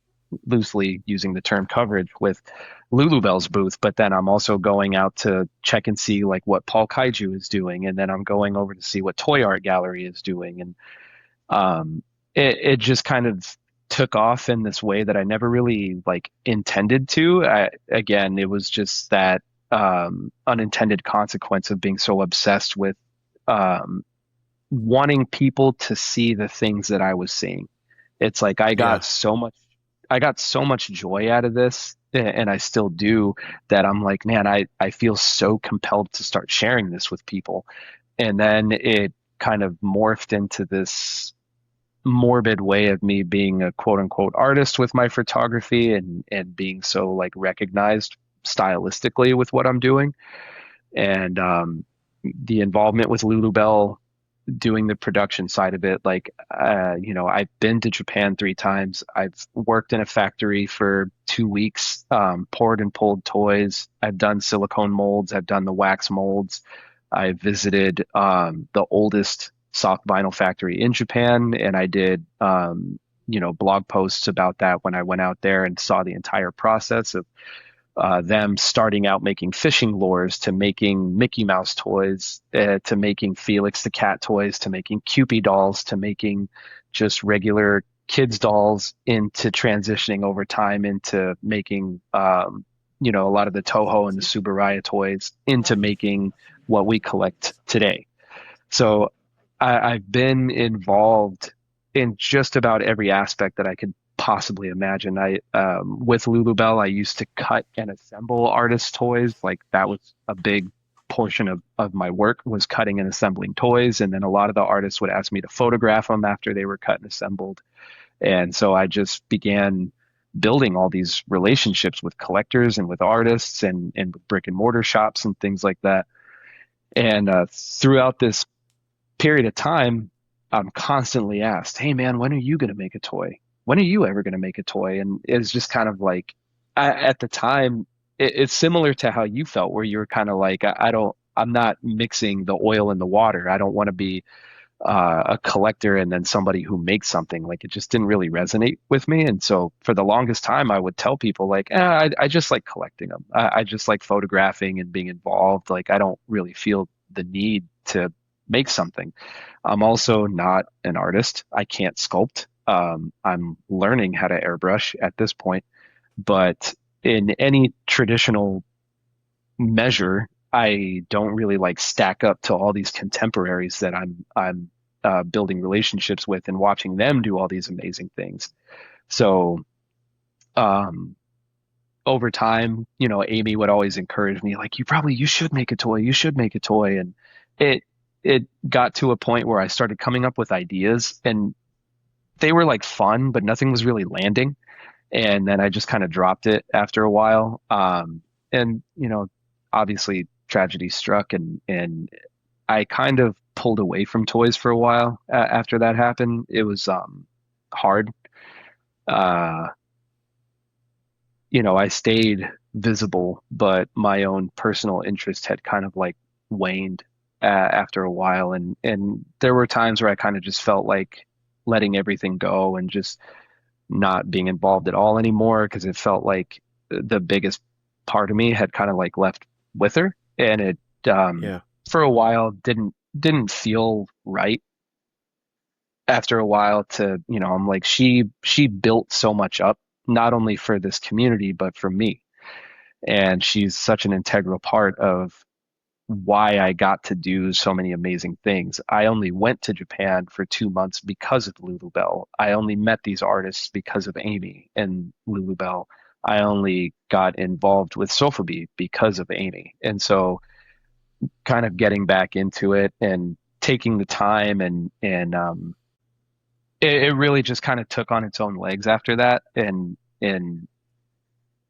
loosely using the term coverage with Lulubell's booth, but then I'm also going out to check and see like what Paul Kaiju is doing, and then I'm going over to see what Toy Art Gallery is doing, and it just kind of took off in this way that I never really like intended to. Again, it was just that unintended consequence of being so obsessed with um, wanting people to see the things that I was seeing. It's like Yeah. I got so much joy out of this, and I still do, that I'm like, man, I feel so compelled to start sharing this with people. And then it kind of morphed into this morbid way of me being a quote unquote artist with my photography, and being so like recognized stylistically with what I'm doing. And the involvement with Lulubell, doing the production side of it, like I've been to Japan 3 times. I've worked in a factory for 2 weeks, poured and pulled toys. I've done silicone molds. I've done the wax molds. I visited the oldest soft vinyl factory in Japan, and I did blog posts about that when I went out there and saw the entire process of them starting out making fishing lures, to making Mickey Mouse toys, to making Felix the cat toys, to making Cupid dolls, to making just regular kids dolls, into transitioning over time into making a lot of the Toho and the Subaraya toys, into making what we collect today. So I've been involved in just about every aspect that I could possibly imagine. I with Lulubell, I used to cut and assemble artist toys. Like that was a big portion of my work, was cutting and assembling toys. And then a lot of the artists would ask me to photograph them after they were cut and assembled. And so I just began building all these relationships with collectors and with artists, and with brick and mortar shops and things like that. And throughout this period of time, I'm constantly asked, "Hey man, when are you going to make a toy? When are you ever going to make a toy?" And it's just kind of like, at the time, it's similar to how you felt, where you were kind of like, I'm not mixing the oil in the water. I don't want to be a collector and then somebody who makes something. Like it just didn't really resonate with me. And so for the longest time, I would tell people like, I just like collecting them. I just like photographing and being involved. Like I don't really feel the need to make something. I'm also not an artist. I can't sculpt. I'm learning how to airbrush at this point, but in any traditional measure, I don't really like stack up to all these contemporaries that I'm building relationships with and watching them do all these amazing things. So um, over time, Amy would always encourage me, like, you should make a toy, you should make a toy, and it it got to a point where I started coming up with ideas, and they were like fun, but nothing was really landing. And then I just kind of dropped it after a while. And obviously tragedy struck, and I kind of pulled away from toys for a while after that happened. It was hard. Uh, I stayed visible, but my own personal interest had kind of like waned after a while, and there were times where I kind of just felt like letting everything go and just not being involved at all anymore, because it felt like the biggest part of me had kind of like left with her, and it Yeah. for a while didn't feel right. After a while, to I'm like, she built so much up, not only for this community but for me, and she's such an integral part of why I got to do so many amazing things. I only went to Japan for 2 months because of Lulubell. I only met these artists because of Amy and Lulubell. I only got involved with sofubi because of Amy. And so kind of getting back into it and taking the time, and it really just kind of took on its own legs after that. And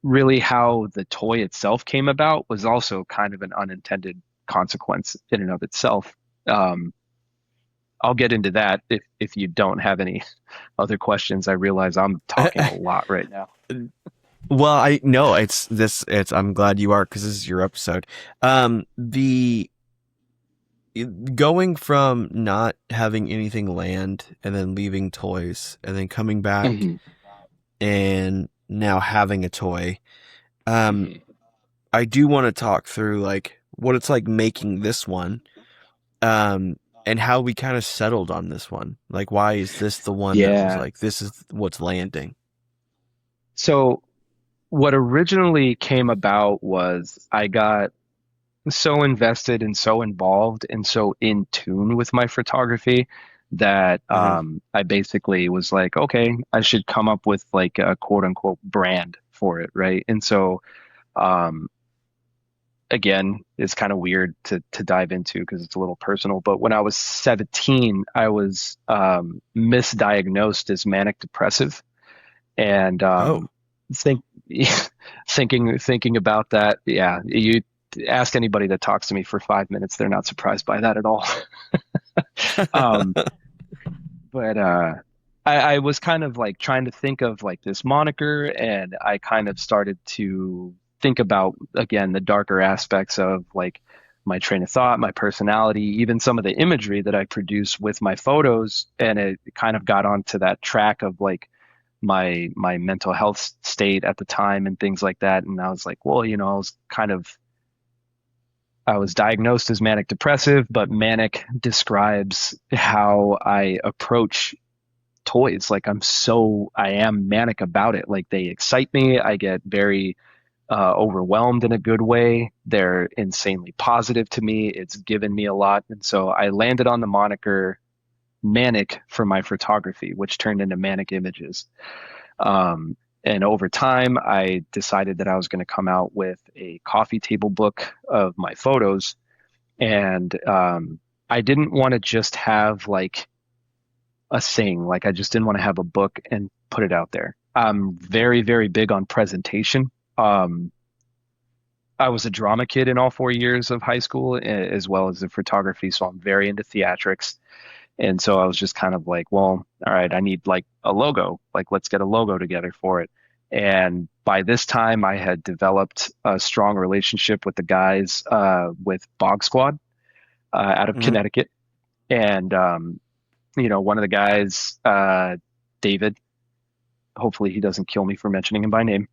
really how the toy itself came about was also kind of an unintended consequence in and of itself. Um, I'll get into that if you don't have any other questions. I realize I'm talking a lot right now. Well, I no, it's I'm glad you are, because this is your episode. The going from not having anything land and then leaving toys and then coming back Mhm. and now having a toy. Um, Mhm. I do want to talk through like what it's like making this one, um, and how we kind of settled on this one. Like, why is this the one that was Yeah. like, this is what's landing? So what originally came about was I got so invested and so involved and so in tune with my photography that Hmm. I basically was like, okay, I should come up with like a quote unquote brand for it, right? And so um, again, it's kind of weird to dive into because it's a little personal. But when I was 17, I was misdiagnosed as manic depressive, and Oh, think thinking about that, yeah, you ask anybody that talks to me for 5 minutes, they're not surprised by that at all. Um, but I was kind of like trying to think of like this moniker, and I kind of started to think about again the darker aspects of like my train of thought, my personality, even some of the imagery that I produce with my photos, and it kind of got onto that track of like my mental health state at the time and things like that. And I was like, well, I was diagnosed as manic depressive, but manic describes how I approach toys. Like I am manic about it. Like they excite me. I get very overwhelmed in a good way. They're insanely positive to me. It's given me a lot. And so I landed on the moniker Manic for my photography, which turned into Manic Images. Um, and over time, I decided that I was going to come out with a coffee table book of my photos. And I didn't want to just have like a saying, like I just didn't want to have a book and put it out there. I'm very, very big on presentation. Um, I was a drama kid in all 4 years of high school, as well as the photography. So I'm very into theatrics. And so I was just kind of like, well, all right, I need like a logo. Like, let's get a logo together for it. And by this time, I had developed a strong relationship with the guys with Bog Squad out of hmm. Connecticut. And, one of the guys, David, hopefully he doesn't kill me for mentioning him by name.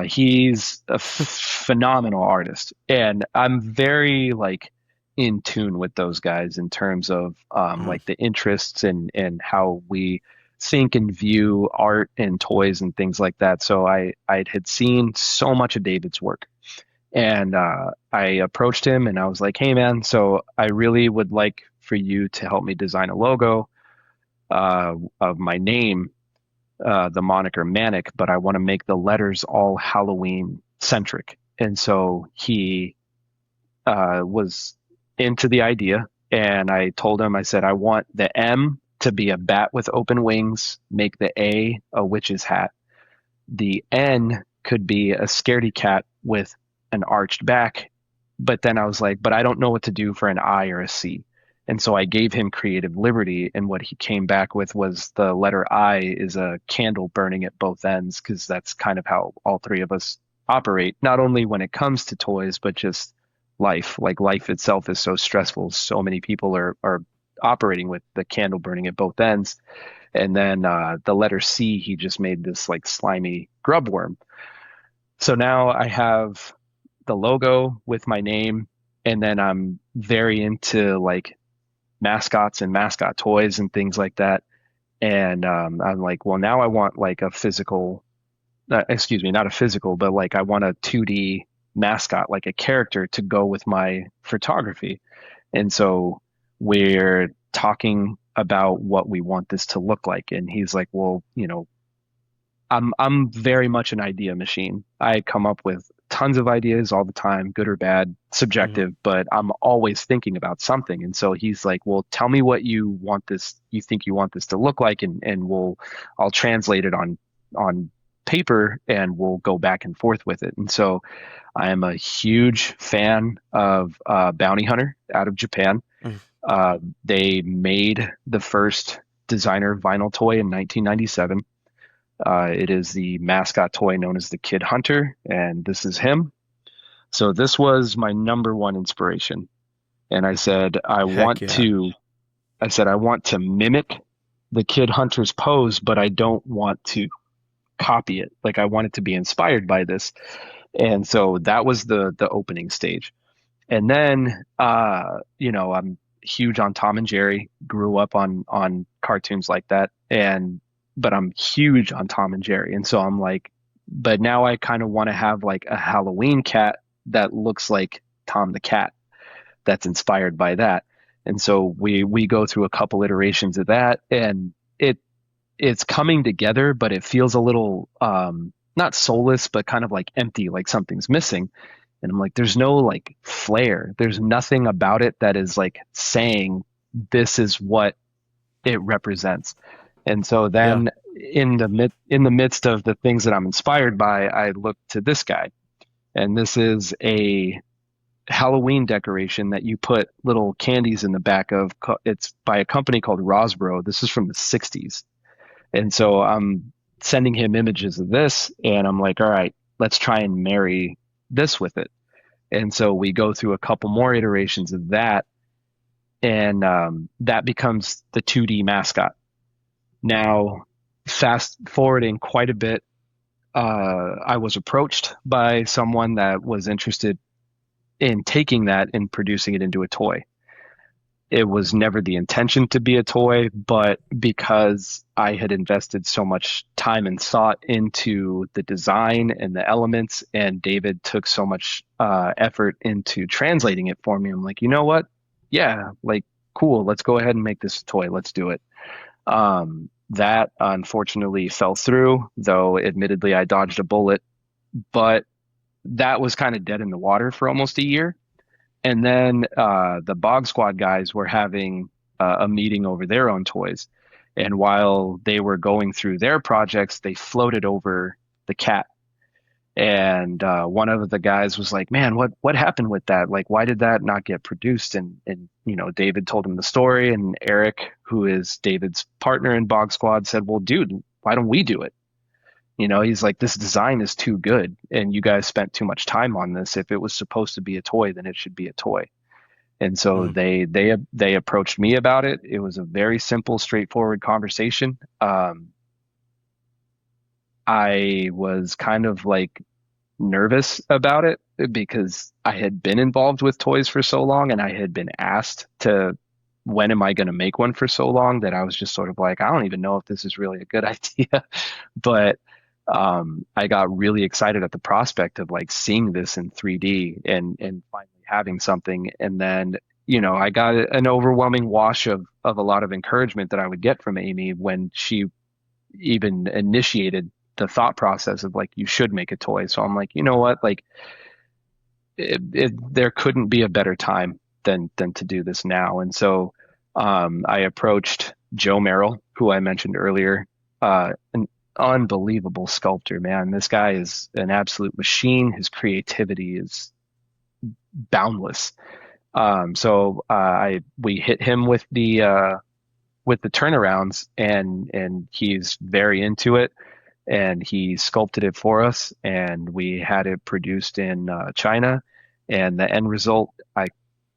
He's a phenomenal artist. And I'm very like, in tune with those guys in terms of Hmm. like the interests and how we think and view art and toys and things like that. So I had seen so much of David's work, and I approached him and I was like, "Hey man, so I really would like for you to help me design a logo of my name, the moniker Manic, but I want to make the letters all Halloween centric." And so he was into the idea. And I told him, I said, I want the M to be a bat with open wings, make the A witch's hat. The N could be a scaredy cat with an arched back. But then I was like, but I don't know what to do for an I or a C. And so I gave him creative liberty. And what he came back with was the letter I is a candle burning at both ends, because that's kind of how all three of us operate, not only when it comes to toys, but just life. Like life itself is so stressful. So many people are operating with the candle burning at both ends. And then the letter C, he just made this like slimy grub worm. So now I have the logo with my name, and then I'm very into like mascots and mascot toys and things like that. And I'm like, well, now I want like a physical, excuse me, not a physical, but like I want a 2D mascot, like a character to go with my photography. And so we're talking about what we want this to look like. And he's like, well, I'm very much an idea machine. I come up with tons of ideas all the time, good or bad, Hmm. subjective, but I'm always thinking about something. And so he's like, "Well, tell me what you think you want this to look like, and I'll translate it on paper, and we'll go back and forth with it." And so I am a huge fan of Bounty Hunter out of Japan. They made the first designer vinyl toy in 1997. It is the mascot toy known as the Kid Hunter, and this is him. So this was my number one inspiration. And Heck yeah. I said I want to mimic the Kid Hunter's pose, but I don't want to copy it. Like I wanted to be inspired by this. And so that was the opening stage. And then I'm huge on Tom and Jerry, grew up on cartoons like that. But I'm huge on Tom and Jerry. And so I'm like, but now I kind of want to have like a Halloween cat that looks like Tom the cat that's inspired by that. And so we go through a couple iterations of that, and it's coming together, but it feels a little not soulless, but kind of like empty, like something's missing. And I'm like, there's no like flair. There's nothing about it that is like saying this is what it represents. And so Yeah. then in the midst of the things that I'm inspired by, I look to this guy. And this is a Halloween decoration that you put little candies in the back of. It's by a company called Rosbro. This is from the 60s. And so I'm sending him images of this, and I'm like, all right, let's try and marry this with it. And so we go through a couple more iterations of that, and that becomes the 2D mascot. Now, fast forwarding quite a bit, I was approached by someone that was interested in taking that and producing it into a toy. It was never the intention to be a toy, but because I had invested so much time and thought into the design and the elements, and David took so much effort into translating it for me, I'm like, you know what? Yeah, like, cool. Let's go ahead and make this a toy. Let's do it. That unfortunately fell through, though admittedly I dodged a bullet, but that was kind of dead in the water for almost a year. And then the Bog Squad guys were having a meeting over their own toys. And while they were going through their projects, they floated over the cat. And one of the guys was like, "Man, what happened with that? Like, why did that not get produced?" And David told him the story, and Eric, who is David's partner in Bog Squad, said, "Well, dude, why don't we do it?" He's like, "This design is too good, and you guys spent too much time on this. If it was supposed to be a toy, then it should be a toy." And so Mm. they approached me about it. It was a very simple, straightforward conversation. I was kind of like nervous about it because I had been involved with toys for so long, and I had been asked to, when am I going to make one, for so long, that I was just sort of like, I don't even know if this is really a good idea. But I got really excited at the prospect of like seeing this in 3D and finally having something. And then, I got an overwhelming wash of a lot of encouragement that I would get from Amy when she even initiated the thought process of like, you should make a toy. So I'm like, you know what, like there couldn't be a better time than to do this now. And so I approached Joe Merrill, who I mentioned earlier, an unbelievable sculptor, man. This guy is an absolute machine. His creativity is boundless. So we hit him with the turnarounds, and he's very into it, and he sculpted it for us, and we had it produced in China, and the end result I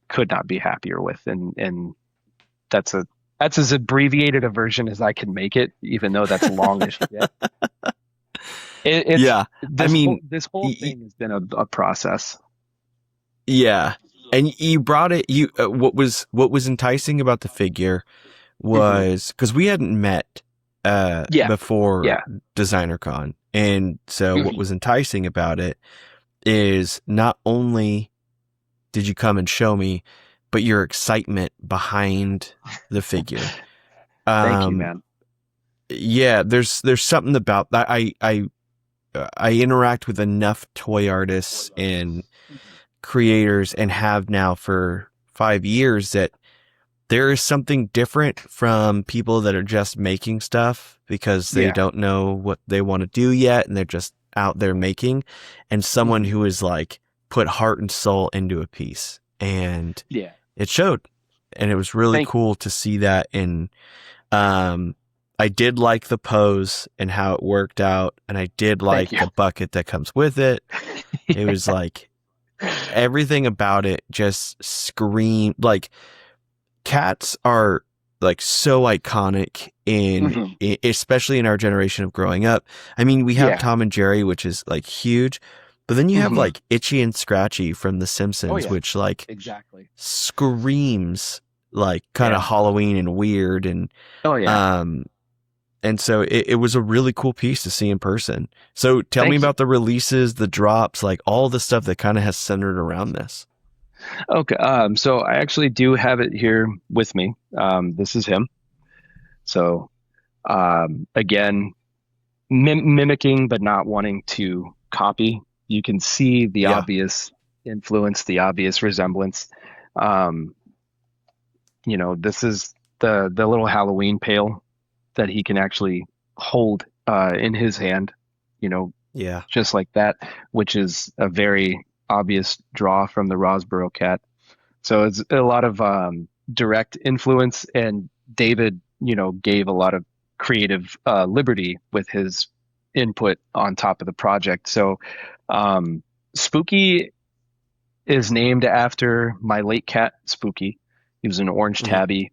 could not be happier with, and that's as abbreviated a version as I can make it, even though that's longish. Yeah. It's Yeah. I mean, this whole thing has been a process. yeah. And you brought it, what was enticing about the figure Hmm. was because we hadn't met Yeah. before Yeah. DesignerCon. And so what Hmm. was enticing about it is not only did you come and show me, but your excitement behind the figure. Thank you, Um, man. yeah, there's something about that. I interact with enough toy artists and creators, and have now for 5 years, that there is something different from people that are just making stuff because they Yeah. don't know what they want to do yet, and they're just out there making, and someone Hmm. who is like put heart and soul into a piece, and Yeah. it showed, and it was really Thank you. cool to see that. And um I did like the pose and how it worked out, and I did Thank like you. the bucket that comes with it. It Yeah. was like everything about it just screamed like cats are like so iconic Hmm. especially in our generation of growing up. I mean, we have Yeah. Tom and Jerry, which is like huge, but then you have Hmm. like Itchy and Scratchy from The Oh Simpsons, yeah, which like exactly. screams like kind of Yeah. Halloween and weird. Oh yeah. Um, and so it was a really cool piece to see in person. So tell me Thank you. about the releases, the drops, like all the stuff that kind of has centered around this. Okay. So I actually do have it here with me. This is him. So again, mimicking but not wanting to copy. You can see the Yeah. obvious influence, the obvious resemblance. Um, this is the little Halloween pail that he can actually hold in his hand, you know, Yeah. just like that, which is a very obvious draw from the Rosborough cat. So it's a lot of direct influence, and David, gave a lot of creative liberty with his input on top of the project. So Spooky is named after my late cat, Spooky. He was an orange Mhm. tabby.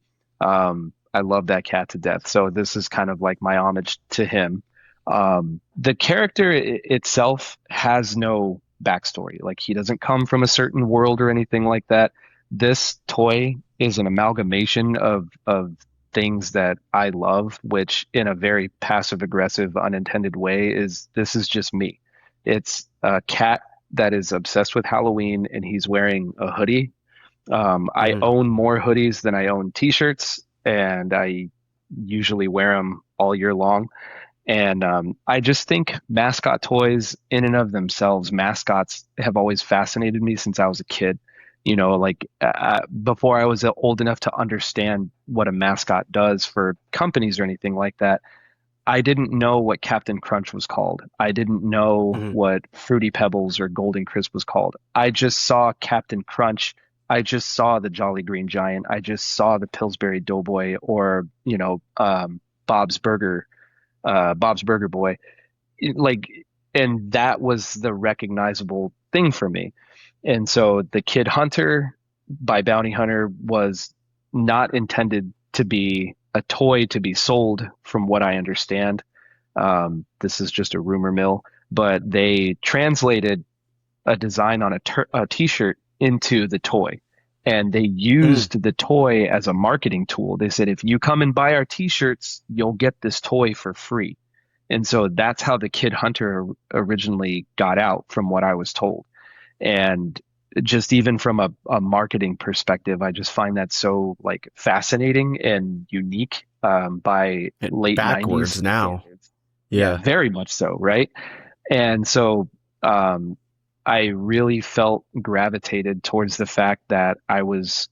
I love that cat to death. So this is kind of like my homage to him. The character itself has no backstory. Like he doesn't come from a certain world or anything like that. This toy is an amalgamation of things that I love, which in a very passive aggressive, unintended way is this is just me. It's a cat that is obsessed with Halloween and he's wearing a hoodie. I Mhm. own more hoodies than I own t-shirts, and I usually wear them all year long. And I just think mascot toys, in and of themselves, mascots have always fascinated me since I was a kid. Like before I was old enough to understand what a mascot does for companies or anything like that, I didn't know what Captain Crunch was called. I didn't know Mhm. what Fruity Pebbles or Golden Crisp was called. I just saw Captain Crunch. I just saw the Jolly Green Giant. I just saw the Pillsbury Doughboy or, Bob's Burger, Bob's Burger Boy. Like, and that was the recognizable thing for me. And so the Kid Hunter by Bounty Hunter was not intended to be a toy to be sold, from what I understand. This is just a rumor mill, but they translated a design on a t-shirt into the toy. And they Mhm. used the toy as a marketing tool. They said, if you come and buy our t-shirts, you'll get this toy for free. And so that's how the Kid Hunter originally got out, from what I was told. And just even from a marketing perspective, I just find that so like fascinating and unique by And late 90s backwards now. standards. Yeah, Yeah. very much so, right? And so um, I really felt gravitated towards the fact that I was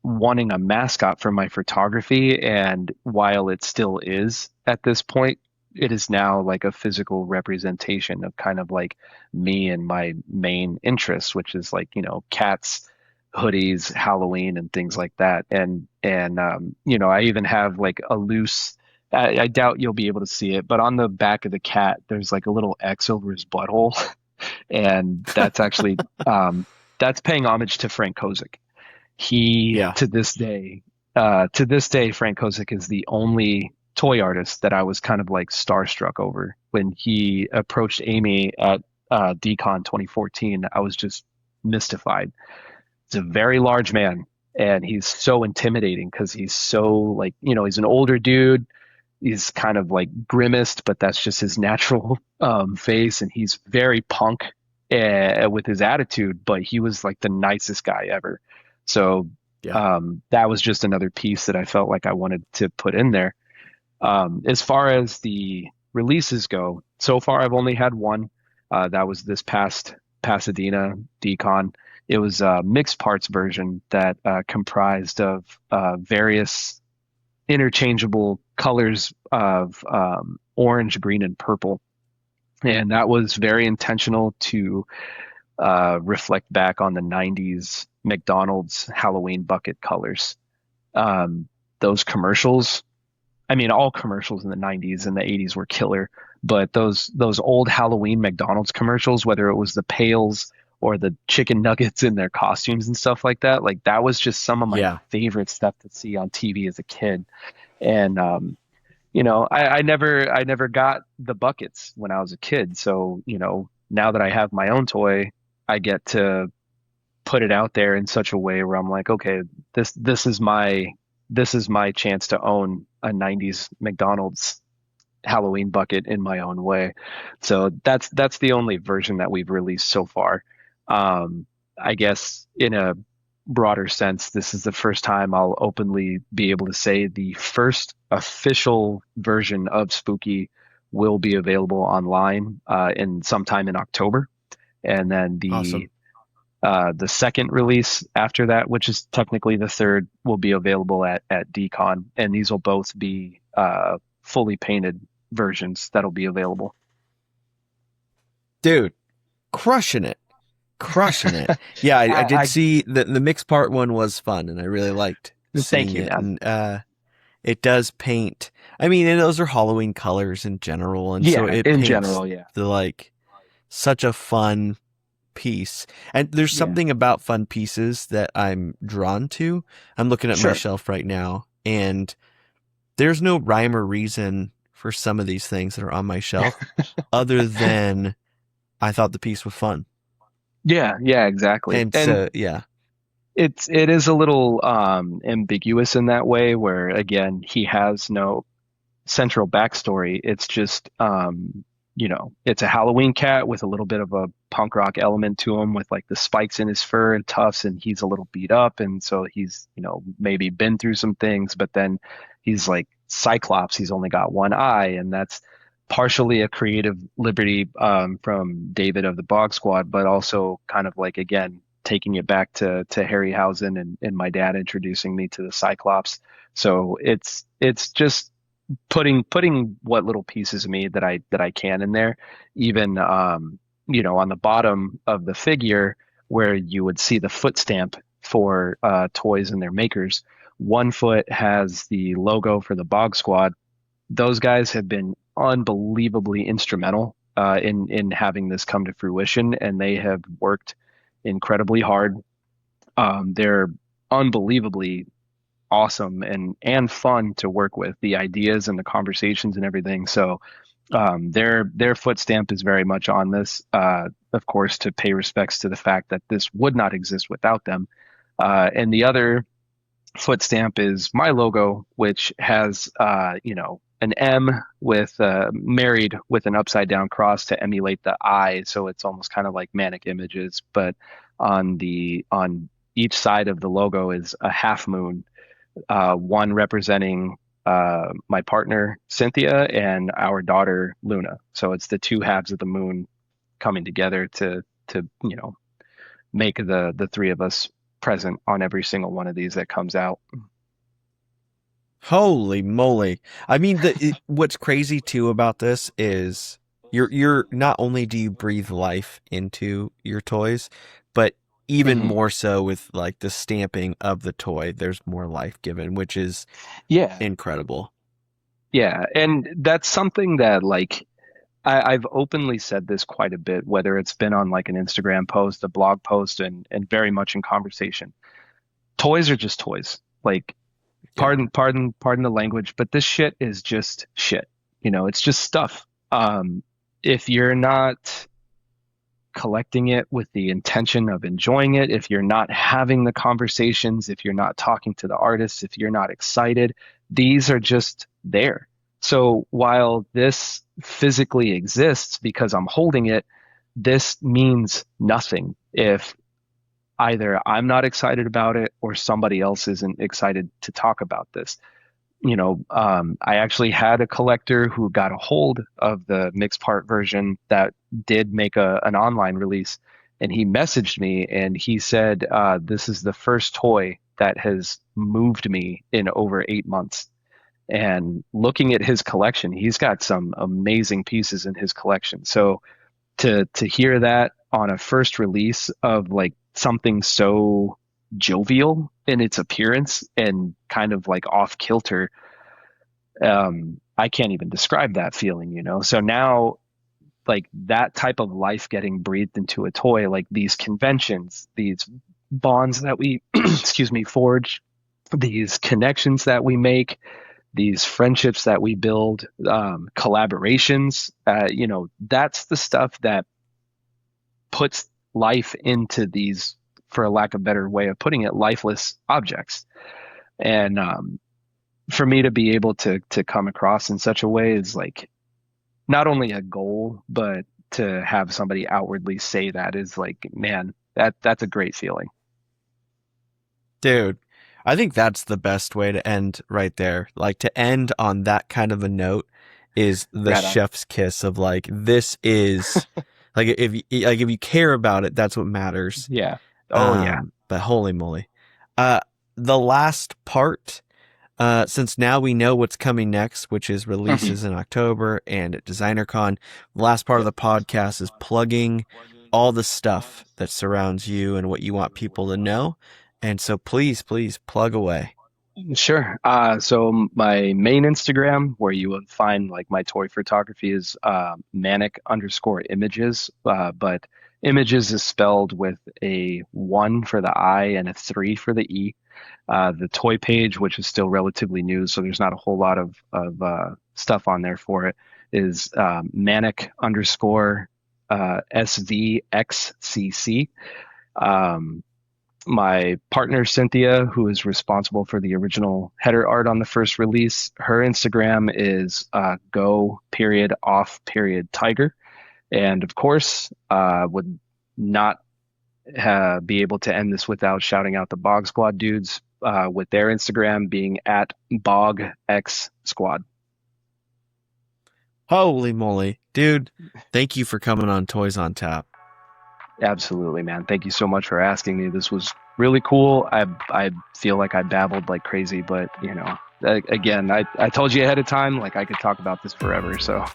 wanting a mascot for my photography. And while it still is at this point, it is now like a physical representation of kind of like me and my main interests, which is like, cats, hoodies, Halloween, and things like that. And I even have like a loose. I doubt you'll be able to see it, but on the back of the cat, there's like a little X over his butthole, and that's actually that's paying homage to Frank Kozik. He Yeah. to this day, Frank Kozik is the only toy artist that I was kind of like starstruck over. When he approached Amy at DCon 2014, I was just mystified. He's a very large man, and he's so intimidating because he's so like, he's an older dude. He's kind of like grimaced, but that's just his natural face, and he's very punk with his attitude. But he was like the nicest guy ever. So Yeah. that was just another piece that I felt like I wanted to put in there. As far as the releases go, so far I've only had one. That was this past Pasadena Decon. It was a mixed parts version that comprised of various interchangeable colors of orange, green, and purple. And that was very intentional to reflect back on the 90s McDonald's Halloween bucket colors. Um, those commercials, I mean, all commercials in the 90s and the 80s were killer, but those old Halloween McDonald's commercials, whether it was the pails or the chicken nuggets in their costumes and stuff like that. Like that was just some of my Yeah. favorite stuff to see on TV as a kid. And I never got the buckets when I was a kid. So, now that I have my own toy, I get to put it out there in such a way where I'm like, okay, this is my chance to own a 90s McDonald's Halloween bucket in my own way. So that's the only version that we've released so far. I guess in a broader sense, this is the first time I'll openly be able to say the first official version of Spooky will be available online in sometime in October, and then Awesome. the second release after that, which is technically the third, will be available at DCon, and these will both be fully painted versions that'll be available. Dude, crushing it. Crushing it. Yeah, I did I see the mixed part one was fun, and I really liked thank seeing you, it. man. And it does paint. I mean, and those are Halloween colors in general, and so Yeah, it in paints general, yeah, the like such a fun piece. And there's yeah, something about fun pieces that I'm drawn to. I'm looking at my sure. shelf right now, and there's no rhyme or reason for some of these things that are on my shelf other than I thought the piece was fun. Yeah, yeah, exactly. And And so, yeah. it is a little ambiguous in that way, where again, he has no central backstory. It's just, it's a Halloween cat with a little bit of a punk rock element to him, with like the spikes in his fur and tufts, and he's a little beat up, and so he's, maybe been through some things, but then he's like Cyclops. He's only got one eye, and that's partially a creative liberty from David of the Bog Squad, but also kind of like again taking it back to Harryhausen and my dad introducing me to the Cyclops. So it's just putting what little pieces of me that I can in there, even on the bottom of the figure where you would see the foot stamp for toys and their makers. One foot has the logo for the Bog Squad. Those guys have been unbelievably instrumental in having this come to fruition, and they have worked incredibly hard. They're unbelievably awesome and fun to work with, the ideas and the conversations and everything. So their foot stamp is very much on this, of course, to pay respects to the fact that this would not exist without them. And the other foot stamp is my logo, which has an M with married with an upside down cross to emulate the I, so it's almost kind of like Manic Images, but on each side of the logo is a half moon, one representing my partner Cynthia and our daughter Luna. So it's the two halves of the moon coming together to make the three of us present on every single one of these that comes out. Holy moly. I mean, what's crazy too about this is you're not only do you breathe life into your toys, but even Hmm. more so with like the stamping of the toy, there's more life given, which is Yeah, incredible. yeah, and that's something that like I've openly said this quite a bit, whether it's been on like an Instagram post, a blog post, and very much in conversation. Toys are just toys. Like, Yeah. pardon the language, but this shit is just shit. It's just stuff. If you're not collecting it with the intention of enjoying it, if you're not having the conversations, if you're not talking to the artists, if you're not excited, these are just there. So while this physically exists because I'm holding it, this means nothing if either I'm not excited about it or somebody else isn't excited to talk about this. I actually had a collector who got a hold of the mixed part version that did make an online release, and he messaged me and he said, "This is the first toy that has moved me in over 8 months." And looking at his collection, he's got some amazing pieces in his collection. So to hear that on a first release of like something so jovial in its appearance and kind of like off kilter, I can't even describe that feeling. So now like that type of life getting breathed into a toy, like these conventions, these bonds that we excuse me, forge, these connections that we make, these friendships that we build, collaborations, that's the stuff that puts life into these, for a lack of a better way of putting it, lifeless objects. And for me to be able to come across in such a way is like not only a goal, but to have somebody outwardly say that is like, man, that's a great feeling. Dude, I think that's the best way to end right there. Like to end on that kind of a note is the Right on. chef's kiss of like this is like if you care about it, that's what matters. Yeah. Oh yeah. But holy moly. Uh the last part, since now we know what's coming next, which is releases in October and at DesignerCon, the last part of the podcast is plugging all the stuff that surrounds you and what you want people to know. And so please, please plug away. Sure. So my main Instagram, where you will find like my toy photography, is Manic_Images. But images is spelled with a 1 for the I and a 3 for the E. The toy page, which is still relatively new, so there's not a whole lot of stuff on there for it, is Manic_SVXCC. My partner Cynthia, who is responsible for the original header art on the first release, her Instagram is go_off_tiger. And of course, would not be able to end this without shouting out the Bog Squad dudes, with their Instagram being at BogXSquad. Holy moly. Dude, thank you for coming on Toys on Tap. Absolutely, man. Thank you so much for asking me. This was really cool. I feel like I babbled like crazy, but again, I told you ahead of time, like I could talk about this forever. So